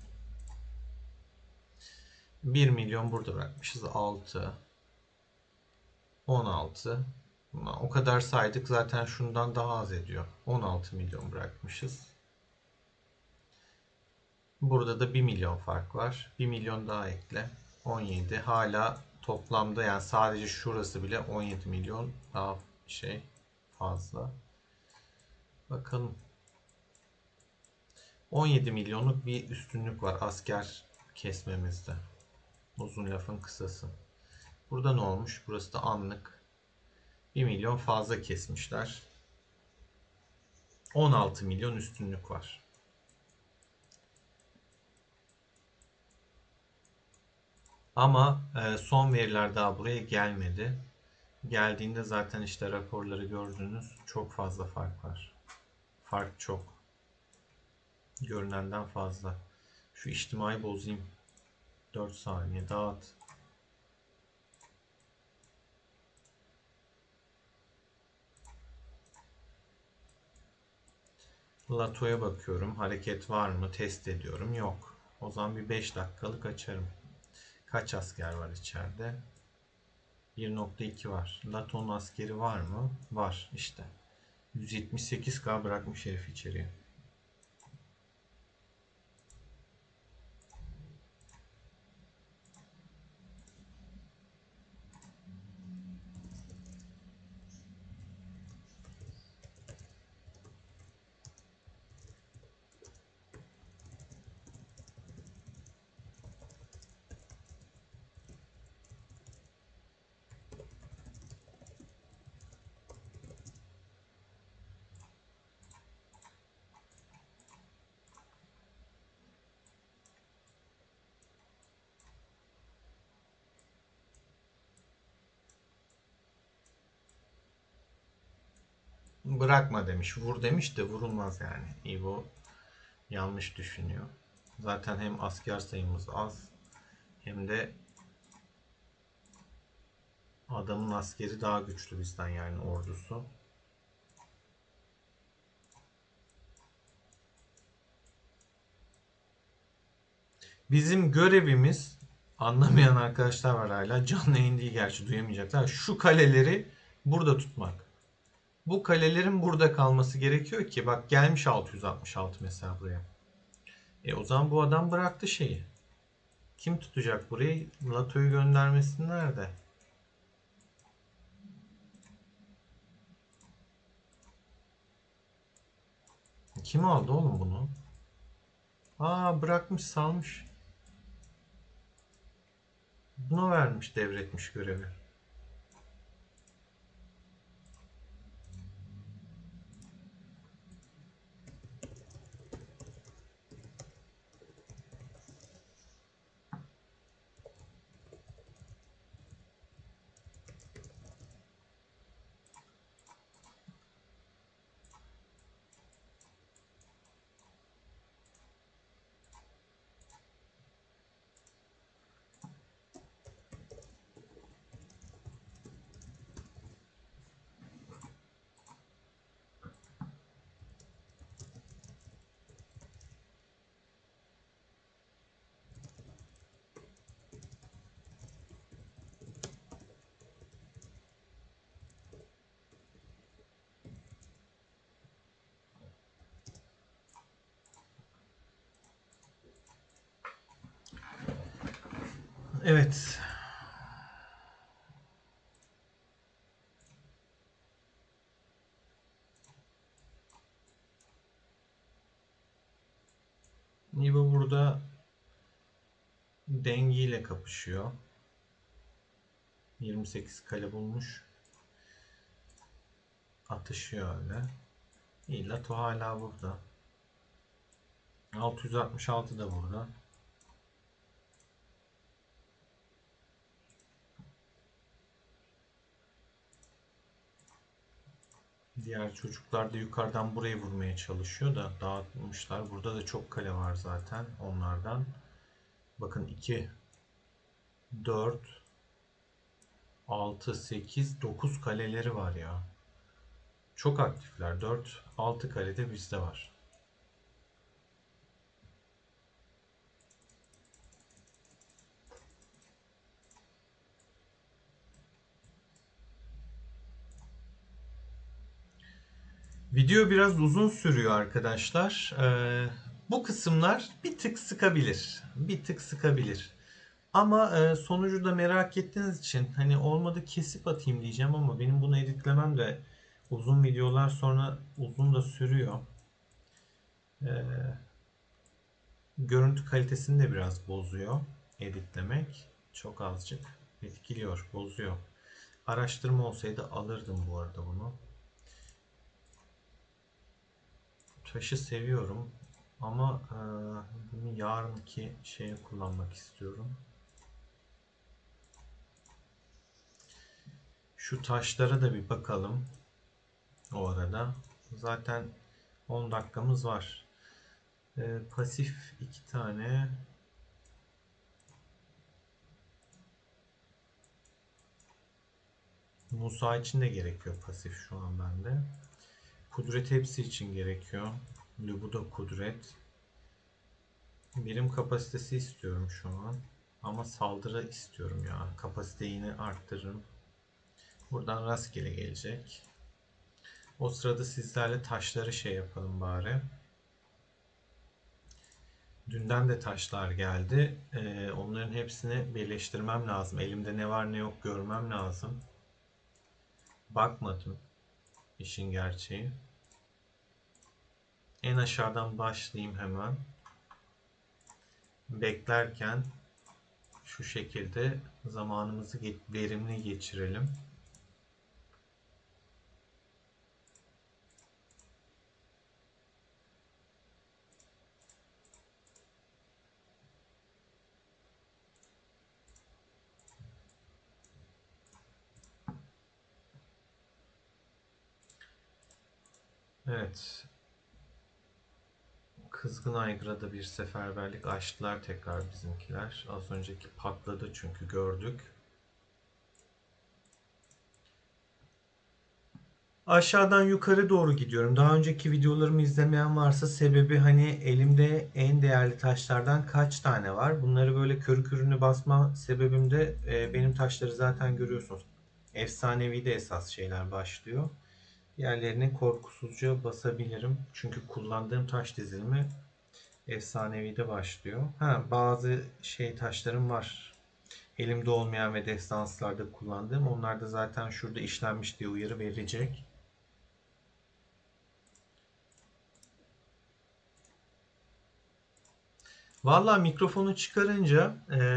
1 milyon burada bırakmışız. 6, 16. O kadar saydık, zaten şundan daha az ediyor. 16 milyon bırakmışız. Burada da 1 milyon fark var. 1 milyon daha ekle. 17. Hala toplamda, yani sadece şurası bile 17 milyon daha fazla. Bakalım. 17 milyonluk bir üstünlük var asker kesmemizde. Uzun lafın kısası. Burada ne olmuş? Burası da anlık. 1 milyon fazla kesmişler. 16 milyon üstünlük var. Ama son veriler daha buraya gelmedi. Geldiğinde zaten işte raporları gördünüz. Çok fazla fark var. Fark çok. Görünenden fazla. Şu içtimai bozayım. 4 saniye dağıt. Lato'ya bakıyorum. Hareket var mı? Test ediyorum. Yok. O zaman bir 5 dakikalık açarım. Kaç asker var içeride? 1.2 var. Lato'nun askeri var mı? Var işte. 178K bırakmış herif içeriye. Bırakma demiş. Vur demiş de vurulmaz yani. İbo yanlış düşünüyor. Zaten hem asker sayımız az hem de adamın askeri daha güçlü bizden yani ordusu. Bizim görevimiz, anlamayan arkadaşlar var hala, canlı yayın değil gerçi duyamayacaklar. Şu kaleleri burada tutmak. Bu kalelerin burada kalması gerekiyor ki bak gelmiş 666 mesela buraya. O zaman bu adam bıraktı şeyi. Kim tutacak burayı? Lato'yu göndermesi nerede? Kim aldı oğlum bunu? Aa, bırakmış salmış. Buna vermiş, devretmiş görevi. Evet. Nibo burada dengiyle kapışıyor. 28 kale bulmuş. Atışıyor öyle. İyi, Lato hala burada. 666 da burada. Diğer çocuklar da yukarıdan burayı vurmaya çalışıyor da dağıtmışlar. Burada da çok kale var zaten onlardan. Bakın 2, 4, 6, 8, 9 kaleleri var ya. Çok aktifler. 4, 6 kalede bizde var. Video biraz uzun sürüyor arkadaşlar. Bu kısımlar bir tık sıkabilir. Bir tık sıkabilir. Ama sonucu da merak ettiğiniz için hani olmadı kesip atayım diyeceğim ama benim bunu editlemem de uzun videolar sonra uzun da sürüyor. Görüntü kalitesini de biraz bozuyor editlemek. Çok azıcık etkiliyor, bozuyor. Araştırma olsaydı alırdım bu arada bunu. Taşı seviyorum ama bunu yarınki şeye kullanmak istiyorum. Şu taşlara da bir bakalım o arada. Zaten 10 dakikamız var. Pasif 2 tane. Musa için de gerekiyor pasif şu an bende. Kudret hepsi için gerekiyor. Libido kudret. Birim kapasitesi istiyorum şu an. Ama saldırı istiyorum ya. Kapasiteyi yine arttırırım. Buradan rastgele gelecek. O sırada sizlerle taşları şey yapalım bari. Dünden de taşlar geldi. Onların hepsini birleştirmem lazım. Elimde ne var ne yok görmem lazım. Bakmadım işin gerçeği. En aşağıdan başlayayım hemen. Beklerken şu şekilde zamanımızı verimli geçirelim. Evet. Kızgın Aygır'a da bir seferberlik açtılar tekrar bizimkiler. Az önceki patladı çünkü gördük. Aşağıdan yukarı doğru gidiyorum. Daha önceki videolarımı izlemeyen varsa sebebi hani elimde en değerli taşlardan kaç tane var. Bunları böyle körü körüne basma sebebim de benim taşları zaten görüyorsunuz. Efsanevi de esas şeyler başlıyor. Diğerlerini korkusuzca basabilirim. Çünkü kullandığım taş dizilimi efsanevi de başlıyor. Ha, bazı şey taşlarım var. Elimde olmayan ve destanslarda kullandığım. Onlar da zaten şurada işlenmiş diye uyarı verecek. Valla mikrofonu çıkarınca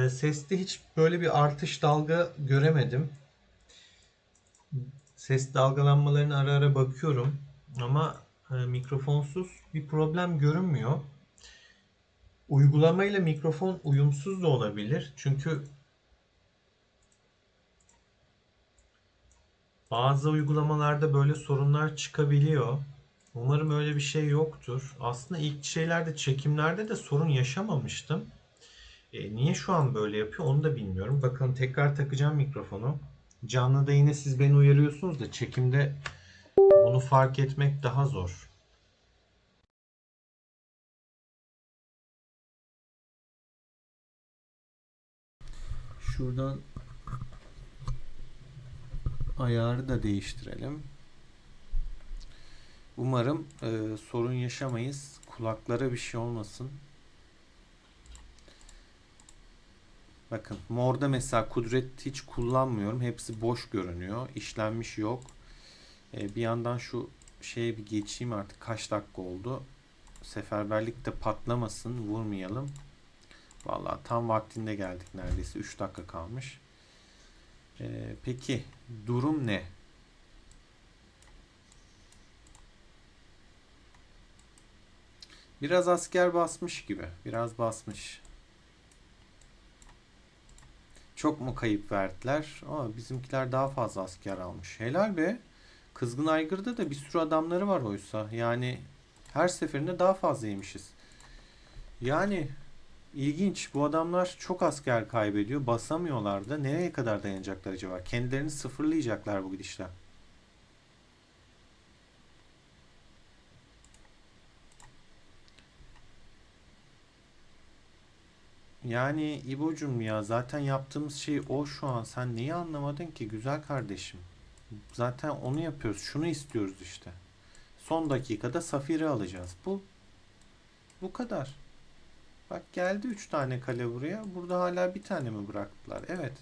seste hiç böyle bir artış dalga göremedim. Ses dalgalanmalarına ara ara bakıyorum ama mikrofonsuz bir problem görünmüyor. Uygulamayla mikrofon uyumsuz da olabilir. Çünkü bazı uygulamalarda böyle sorunlar çıkabiliyor. Umarım öyle bir şey yoktur. Aslında ilk şeylerde, çekimlerde de sorun yaşamamıştım. Niye şu an böyle yapıyor onu da bilmiyorum. Bakın tekrar takacağım mikrofonu. Canlıda yine siz beni uyarıyorsunuz da çekimde bunu fark etmek daha zor. Şuradan ayarı da değiştirelim. Umarım sorun yaşamayız. Kulaklara bir şey olmasın. Bakın morda mesela kudret hiç kullanmıyorum. Hepsi boş görünüyor. İşlenmiş yok. Bir yandan şu şeye bir geçeyim artık. Kaç dakika oldu? Seferberlik de patlamasın. Vurmayalım. Vallahi tam vaktinde geldik neredeyse. 3 dakika kalmış. Peki durum ne? Biraz asker basmış gibi. Biraz basmış. Çok mu kayıp verdiler? Ama bizimkiler daha fazla asker almış. Helal be. Kızgın Aygır'da da bir sürü adamları var oysa. Yani her seferinde daha fazla yemişiz. Yani ilginç. Bu adamlar çok asker kaybediyor. Basamıyorlar da. Nereye kadar dayanacaklar acaba? Kendilerini sıfırlayacaklar bu gidişle. Yani İbo'cum ya zaten yaptığımız şey o şu an. Sen neyi anlamadın ki güzel kardeşim? Zaten onu yapıyoruz. Şunu istiyoruz işte. Son dakikada Safir'i alacağız. Bu kadar. Bak geldi 3 tane kale buraya. Burada hala bir tane mi bıraktılar? Evet.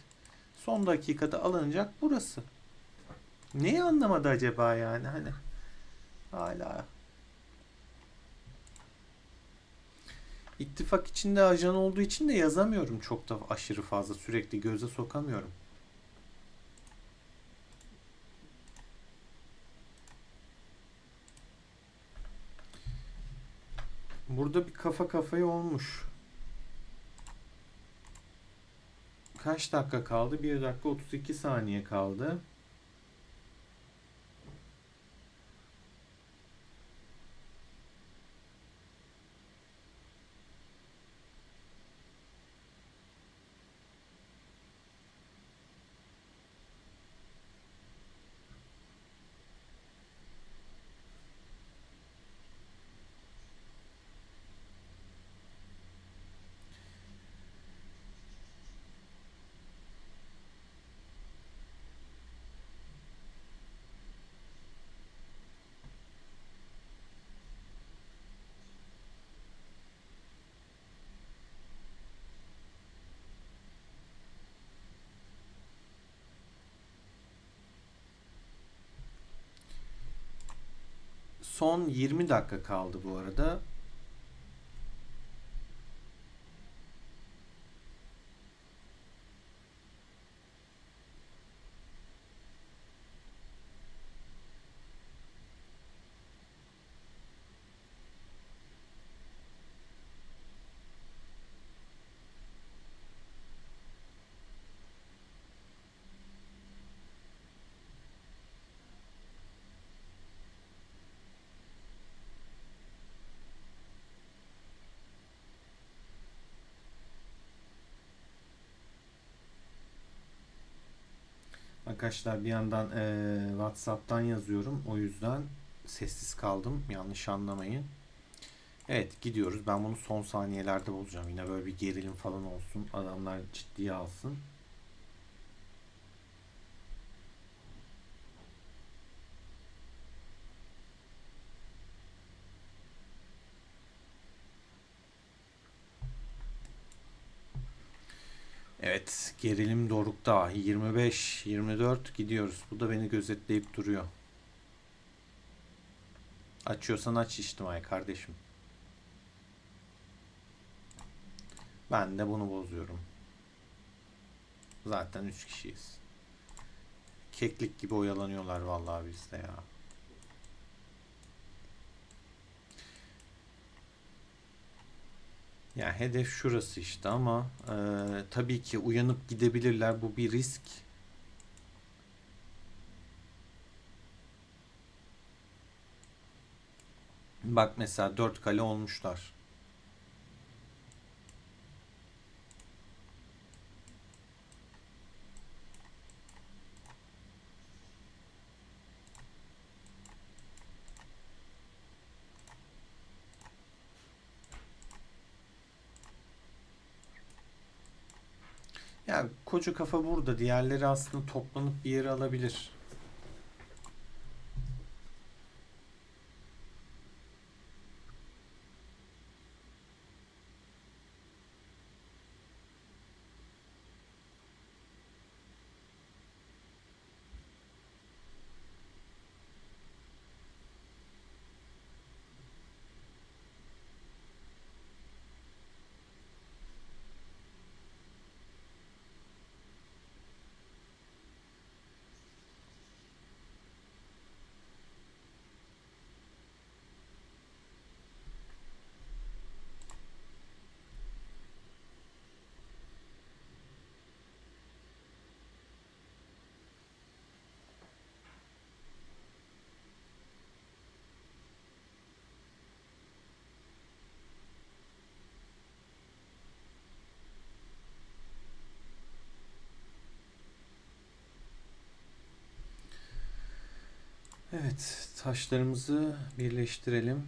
Son dakikada alınacak burası. Neyi anlamadı acaba yani hani hala. İttifak içinde ajan olduğu için de yazamıyorum çok da aşırı fazla sürekli göze sokamıyorum. Burada bir kafa kafaya olmuş. Kaç dakika kaldı? 1 dakika 32 saniye kaldı. Son 20 dakika kaldı bu arada. Arkadaşlar bir yandan WhatsApp'tan yazıyorum. O yüzden sessiz kaldım. Yanlış anlamayın. Evet, gidiyoruz. Ben bunu son saniyelerde bozacağım. Yine böyle bir gerilim falan olsun. Adamlar ciddiye alsın. Evet, gerilim dorukta. 25, 24 gidiyoruz. Bu da beni gözetleyip duruyor. Açıyorsan aç içtimai kardeşim. Ben de bunu bozuyorum. Zaten 3 kişiyiz. Keklik gibi oyalanıyorlar vallahi bizde ya. Ya hedef şurası işte ama tabii ki uyanıp gidebilirler. Bu bir risk. Bak mesela 4 kale olmuşlar. Ya koca kafa burada. Diğerleri aslında toplanıp bir yere alabilir. Evet, taşlarımızı birleştirelim.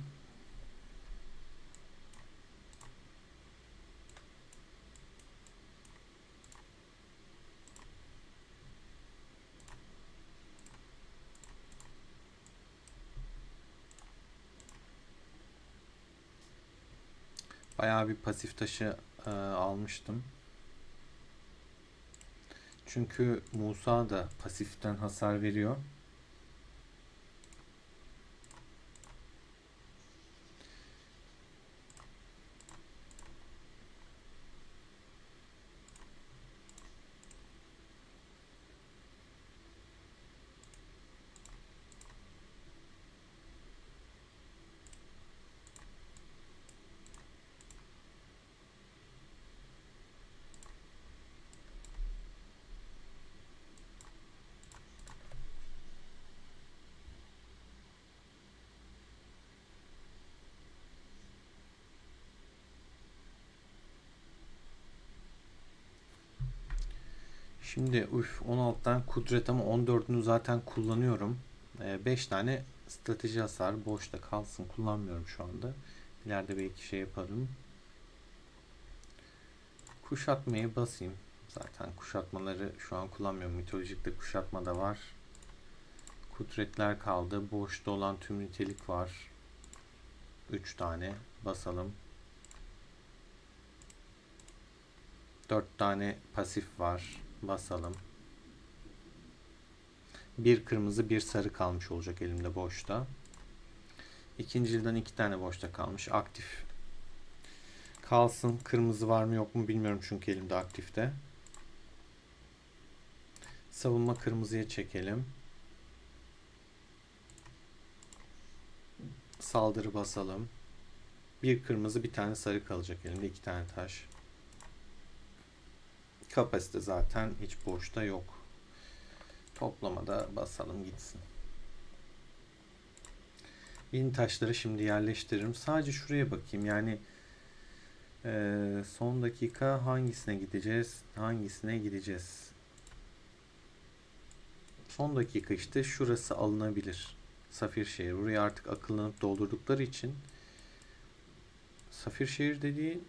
Bayağı bir pasif taşı almıştım. Çünkü Musa da pasiften hasar veriyor. Şimdi 16'dan kudret ama 14'ünü zaten kullanıyorum. 5 tane strateji hasar boşta kalsın. Kullanmıyorum şu anda. İleride belki şey yaparım. Kuşatmayı basayım. Zaten kuşatmaları şu an kullanmıyorum. Mitolojikte kuşatma da var. Kudretler kaldı. Boşta olan tüm nitelik var. 3 tane basalım. 4 tane pasif var. Basalım. Bir kırmızı bir sarı kalmış olacak elimde boşta. İkincilden 2 tane boşta kalmış. Aktif kalsın. Kırmızı var mı yok mu bilmiyorum çünkü elimde aktifte. Savunma kırmızıya çekelim. Saldırı basalım. Bir kırmızı bir tane sarı kalacak elimde. 2 tane taş. Kapasite zaten hiç boşta yok. Toplamada basalım gitsin. Yeni taşları şimdi yerleştiririm. Sadece şuraya bakayım. Yani son dakika hangisine gideceğiz? Hangisine gideceğiz? Son dakika işte şurası alınabilir. Safirşehir. Burayı artık akıllanıp doldurdukları için Safirşehir dediği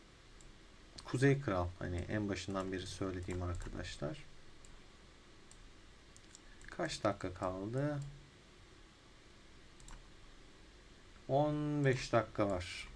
Kuzey Kral. Hani en başından beri söylediğim arkadaşlar. Kaç dakika kaldı? 15 dakika var.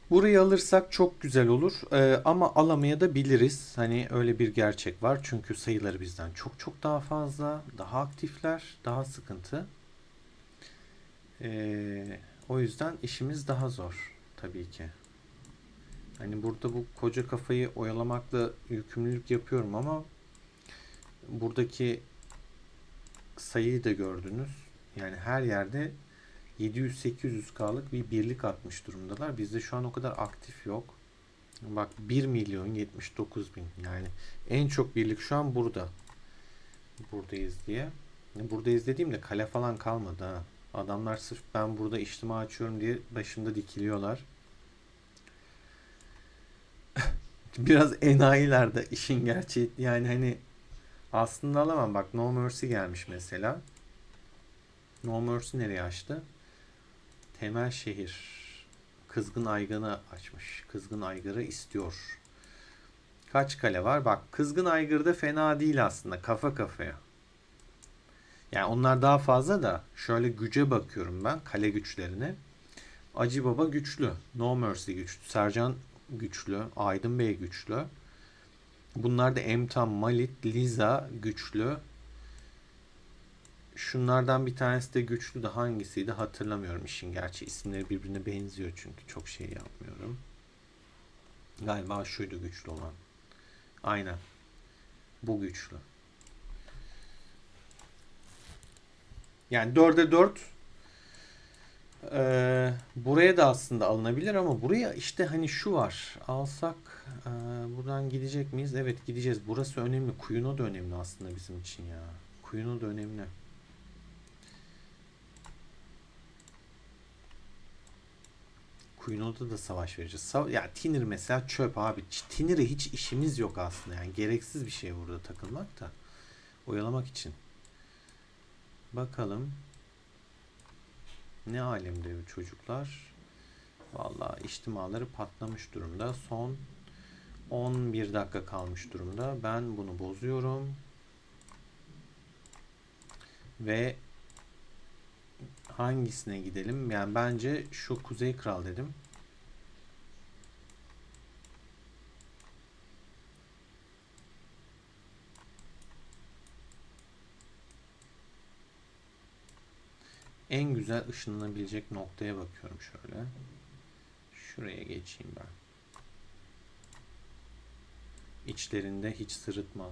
Burayı alırsak çok güzel olur. Ama alamaya da biliriz. Hani öyle bir gerçek var. Çünkü sayıları bizden çok çok daha fazla. Daha aktifler. Daha sıkıntı. O yüzden işimiz daha zor. Tabii ki. Hani burada bu koca kafayı oyalamakla yükümlülük yapıyorum ama buradaki sayıyı da gördünüz. Yani her yerde 700-800K'lık bir birlik atmış durumdalar. Bizde şu an o kadar aktif yok. Bak 1.079.000 yani en çok birlik şu an burada. Buradayız diye. Buradayız dediğimde kale falan kalmadı ha. Adamlar sırf ben burada içtima açıyorum diye başımda dikiliyorlar. Biraz enayilerde işin gerçeği yani hani aslında alamam. Bak No Mercy gelmiş mesela. No Mercy nereye açtı? Temel şehir. Kızgın Aygır'ı açmış. Kızgın Aygır'ı istiyor. Kaç kale var? Bak Kızgın Aygır'da fena değil aslında. Kafa kafaya. Yani onlar daha fazla da şöyle güce bakıyorum ben. Kale güçlerine. Acı Baba güçlü. No Mercy güçlü. Sercan güçlü. Aydın Bey güçlü. Bunlar da Emtam, Malit, Liza güçlü. Şunlardan bir tanesi de güçlü de hangisiydi hatırlamıyorum işin gerçi. İsimleri birbirine benziyor çünkü çok şey yapmıyorum. Galiba şuydu güçlü olan. Aynen. Bu güçlü. Yani 4'e 4 buraya da aslında alınabilir ama buraya işte hani şu var. Alsak buradan gidecek miyiz? Evet gideceğiz. Burası önemli. Kuyuno da önemli aslında bizim için ya. Kuyuno da önemli. Kuyuno'da da savaş vereceğiz. Ya Tinir mesela çöp abi. Tinir'e hiç işimiz yok aslında. Yani gereksiz bir şey burada takılmak da. Oyalamak için. Bakalım. Ne alemde bu çocuklar? Vallahi içtimaları patlamış durumda. Son 11 dakika kalmış durumda. Ben bunu bozuyorum. Ve hangisine gidelim? Yani bence şu Kuzey Kral dedim. En güzel ışınlanabilecek noktaya bakıyorum şöyle. Şuraya geçeyim ben. İçlerinde hiç sırıtma.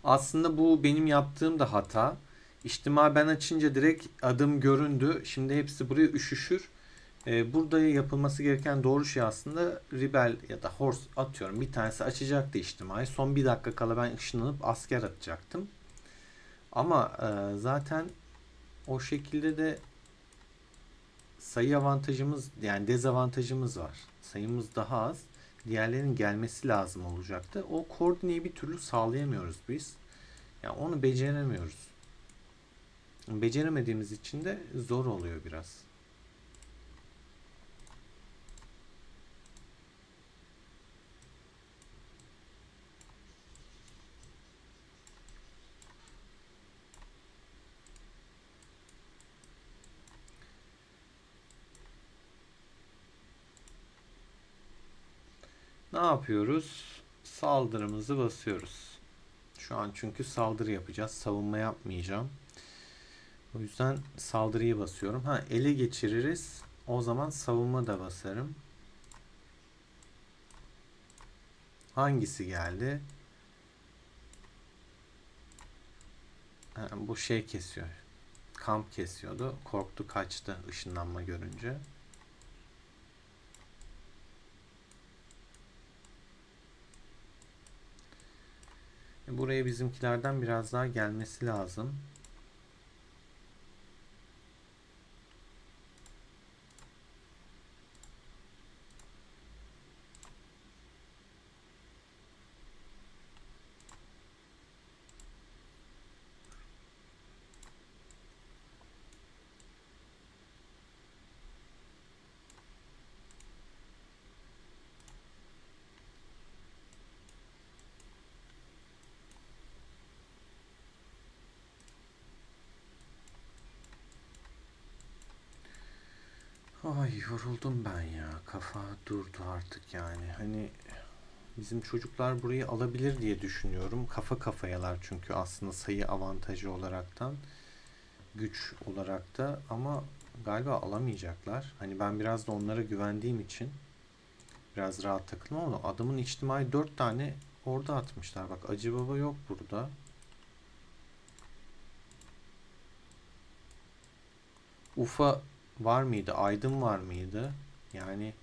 Aslında bu benim yaptığım da hata. İçtima ben açınca direkt adım göründü. Şimdi hepsi buraya üşüşür. Burada yapılması gereken doğru şey aslında Rebel ya da Horse atıyorum. Bir tanesi açacaktı içtimai. Son bir dakika kala ben ışınlanıp asker atacaktım. Ama zaten o şekilde de sayı avantajımız yani dezavantajımız var. Sayımız daha az. Diğerlerinin gelmesi lazım olacaktı. O koordineyi bir türlü sağlayamıyoruz biz. Yani onu beceremiyoruz. Beceremediğimiz için de zor oluyor biraz. Ne yapıyoruz? Saldırımızı basıyoruz. Şu an çünkü saldırı yapacağız. Savunma yapmayacağım. O yüzden saldırıyı basıyorum. Ha, ele geçiririz. O zaman savunma da basarım. Hangisi geldi? Ha, bu şey kesiyor. Kamp kesiyordu. Korktu, kaçtı ışınlanma görünce. Buraya bizimkilerden biraz daha gelmesi lazım. Ay yoruldum ben ya. Kafa durdu artık yani. Hani bizim çocuklar burayı alabilir diye düşünüyorum. Kafa kafayalar çünkü aslında sayı avantajı olaraktan, güç olarak da ama galiba alamayacaklar. Hani ben biraz da onlara güvendiğim için biraz rahat takılmam ama adamın içtimai 4 tane orada atmışlar. Bak Acı Baba yok burada. Ufa var mıydı? Aydın var mıydı? Yani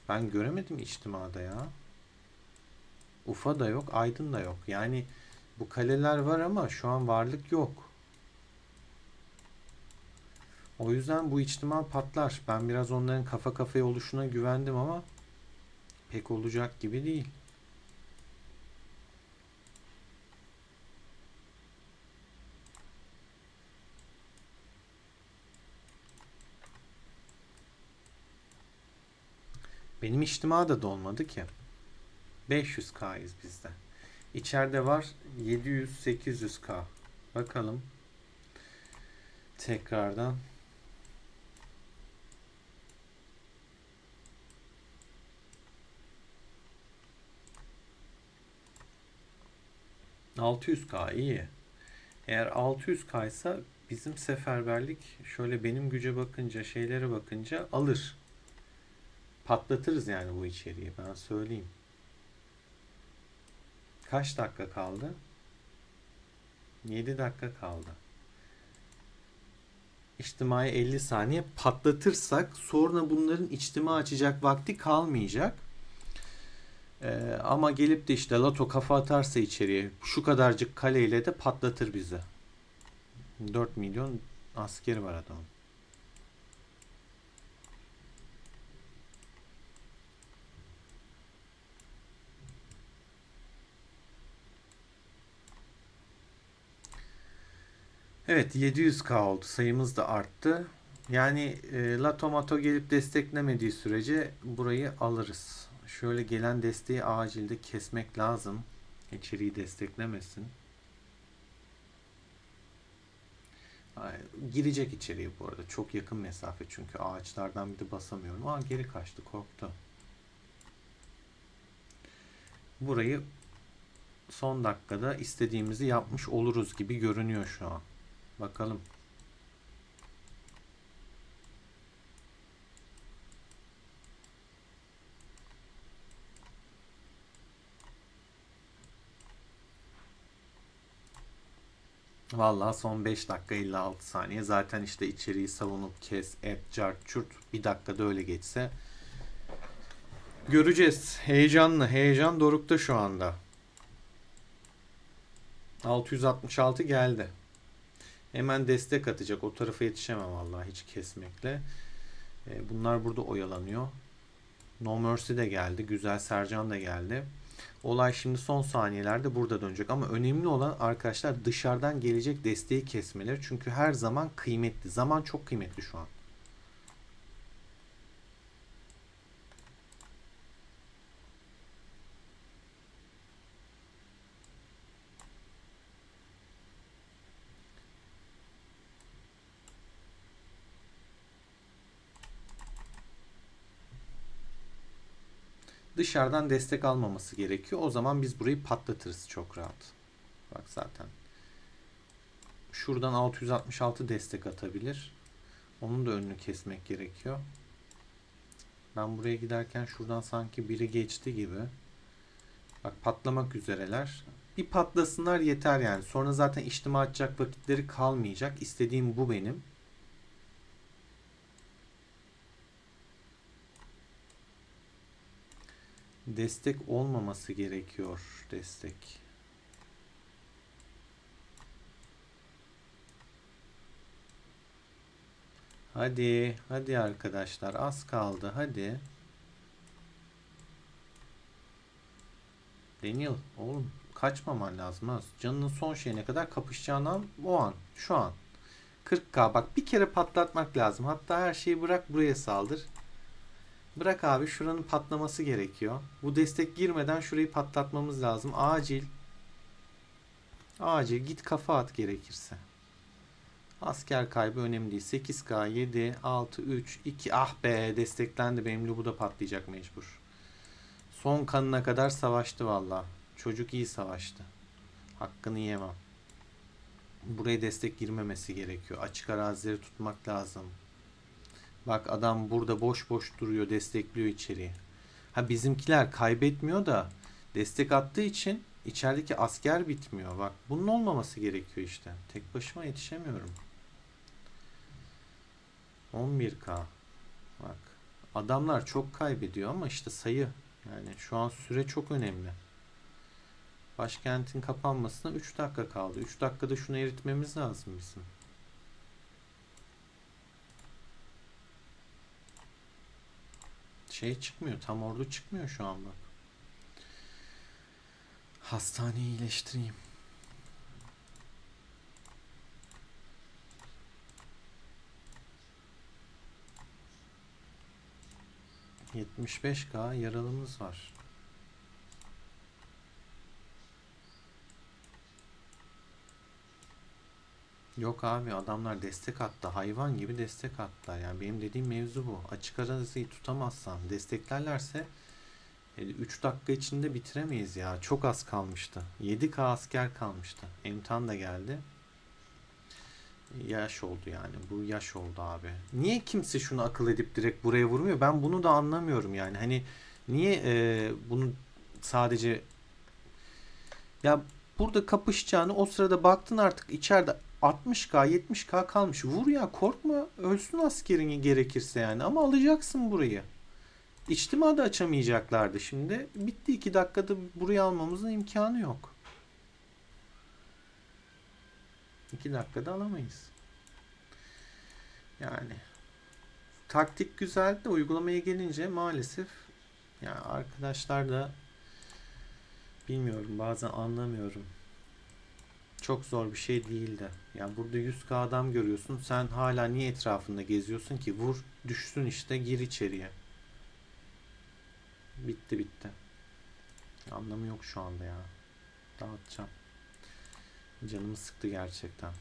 ben göremedim içtimada ya. Ufa da yok, Aydın da yok. Yani bu kaleler var ama şu an varlık yok. O yüzden bu içtima patlar. Ben biraz onların kafa kafaya oluşuna güvendim ama pek olacak gibi değil. Benim içtima da dolmadı ki. 500K'yız bizde. İçeride var 700-800K. Bakalım. Tekrardan. ...600K iyi. Eğer 600K ise bizim seferberlik şöyle benim güce bakınca, şeylere bakınca alır. Patlatırız yani bu içeriği, ben söyleyeyim. Kaç dakika kaldı? 7 dakika kaldı. İçtimai 50 saniye patlatırsak sonra bunların içtima açacak vakti kalmayacak. Ama gelip de işte Lato kafa atarsa içeriye şu kadarcık kaleyle de patlatır bizi. 4 milyon askeri var adamın. Evet 700K oldu. Sayımız da arttı. Yani Latomato gelip desteklemediği sürece burayı alırız. Şöyle gelen desteği acilde kesmek lazım. İçeriği desteklemesin. Girecek içeriye bu arada. Çok yakın mesafe çünkü ağaçlardan bir de basamıyorum. Aa geri kaçtı, korktu. Burayı son dakikada istediğimizi yapmış oluruz gibi görünüyor şu an. Bakalım. Vallahi son 5 dakika 56 saniye. Zaten işte içeriği savunup kes, et, cart, çurt. Bir dakikada öyle geçse. Göreceğiz. Heyecanlı. Heyecan dorukta şu anda. 666 geldi. Hemen destek atacak. O tarafa yetişemem vallahi hiç kesmekle. Bunlar burada oyalanıyor. No Mercy de geldi. Güzel Sercan da geldi. Olay şimdi son saniyelerde burada dönecek. Ama önemli olan arkadaşlar dışarıdan gelecek desteği kesmeleri. Çünkü her zaman kıymetli. Zaman çok kıymetli şu an. Dışarıdan destek almaması gerekiyor. O zaman biz burayı patlatırız çok rahat. Bak zaten. Şuradan 666 destek atabilir. Onun da önünü kesmek gerekiyor. Ben buraya giderken şuradan sanki biri geçti gibi. Bak patlamak üzereler. Bir patlasınlar yeter yani. Sonra zaten işlemi açacak vakitleri kalmayacak. İstediğim bu benim. Destek olmaması gerekiyor. Destek. Hadi. Hadi arkadaşlar. Az kaldı. Hadi. Daniel. Oğlum kaçmaman lazım. Az. Canının son şeyine kadar kapışacağın an o an. Şu an. 40k. Bak bir kere patlatmak lazım. Hatta her şeyi bırak buraya saldır. Bırak abi şuranın patlaması gerekiyor. Bu destek girmeden şurayı patlatmamız lazım. Acil. Acil git kafa at gerekirse. Asker kaybı önemli değil. 8k 7 6 3 2 ah be desteklendi. Benim lobu da patlayacak mecbur. Son kanına kadar savaştı valla. Çocuk iyi savaştı. Hakkını yemem. Buraya destek girmemesi gerekiyor. Açık arazileri tutmak lazım. Bak adam burada boş boş duruyor, destekliyor içeriği. Ha bizimkiler kaybetmiyor da destek attığı için içerideki asker bitmiyor. Bak bunun olmaması gerekiyor işte. Tek başıma yetişemiyorum. 11k. Bak adamlar çok kaybediyor ama işte sayı. Yani şu an süre çok önemli. Başkentin kapanmasına 3 dakika kaldı. 3 dakikada şunu eritmemiz lazım bizim. Şey çıkmıyor. Tam ordu çıkmıyor şu an bak. Hastaneyi iyileştireyim. ...75k yaralımız var. Yok abi adamlar destek attı. Hayvan gibi destek attılar. Yani benim dediğim mevzu bu. Açık araziyi tutamazsan desteklerlerse 3 dakika içinde bitiremeyiz ya. Çok az kalmıştı. 7k asker kalmıştı. Emtan da geldi. Yaş oldu yani. Bu yaş oldu abi. Niye kimse şunu akıl edip direkt buraya vurmuyor? Ben bunu da anlamıyorum yani. Hani niye bunu sadece ya burada kapışacağını o sırada baktın artık içeride 60k 70k kalmış. Vur ya korkma. Ölsün askerini gerekirse yani. Ama alacaksın burayı. İçtima da açamayacaklardı şimdi. Bitti 2 dakikada burayı almamızın imkanı yok. 2 dakikada alamayız. Yani taktik güzel de uygulamaya gelince maalesef yani arkadaşlar da bilmiyorum bazen anlamıyorum. Çok zor bir şey değil de. Yani burada 100k adam görüyorsun. Sen hala niye etrafında geziyorsun ki? Vur düşsün işte gir içeriye. Bitti bitti. Anlamı yok şu anda ya. Dağıtacağım. Canımı sıktı gerçekten.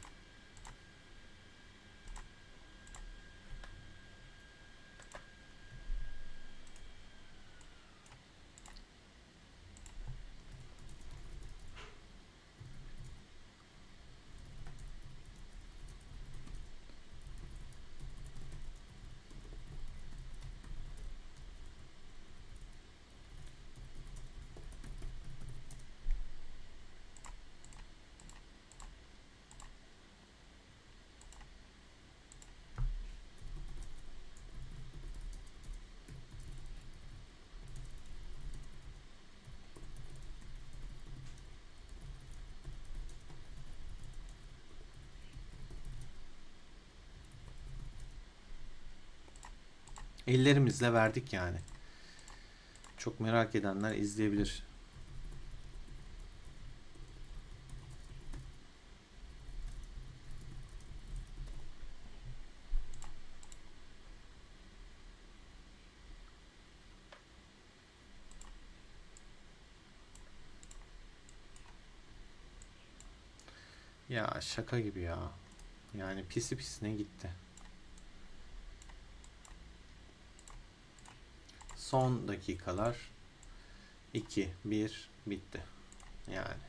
Ellerimizle verdik yani. Çok merak edenler izleyebilir. Ya şaka gibi ya. Yani pisi pisine gitti. Son dakikalar. 2, 1 bitti. Yani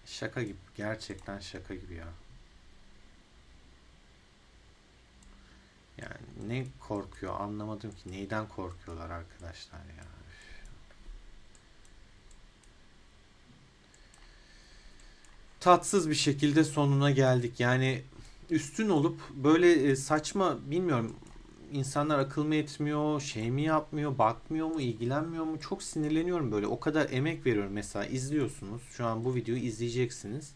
şaka gibi. Gerçekten şaka gibi ya. Yani ne korkuyor anlamadım ki. Neyden korkuyorlar arkadaşlar ya. Tatsız bir şekilde sonuna geldik. Yani üstün olup böyle saçma bilmiyorum, insanlar akıl mı etmiyor, şey mi yapmıyor, bakmıyor mu, ilgilenmiyor mu? Çok sinirleniyorum böyle. O kadar emek veriyorum mesela, izliyorsunuz. Şu an bu videoyu izleyeceksiniz.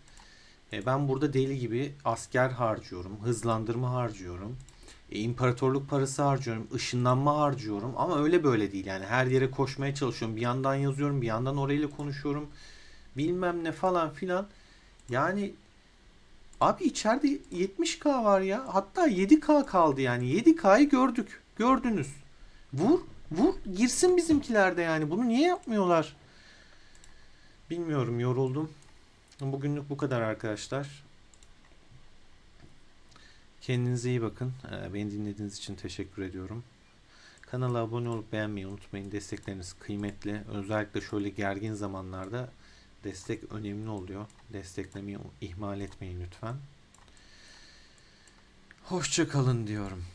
Ben burada deli gibi asker harcıyorum, hızlandırma harcıyorum. İmparatorluk parası harcıyorum, ışınlanma harcıyorum ama öyle böyle değil yani, her yere koşmaya çalışıyorum. Bir yandan yazıyorum, bir yandan orayla konuşuyorum. Bilmem ne falan filan. Yani abi içeride 70K var ya. Hatta 7K kaldı yani. 7K'yı gördük. Gördünüz. Vur, vur girsin bizimkilerde yani. Bunu niye yapmıyorlar? Bilmiyorum, yoruldum. Bugünlük bu kadar arkadaşlar. Kendinize iyi bakın. Beni dinlediğiniz için teşekkür ediyorum. Kanala abone olup beğenmeyi unutmayın. Destekleriniz kıymetli. Özellikle şöyle gergin zamanlarda destek önemli oluyor. Desteklemeyi ihmal etmeyin lütfen. Hoşça kalın diyorum.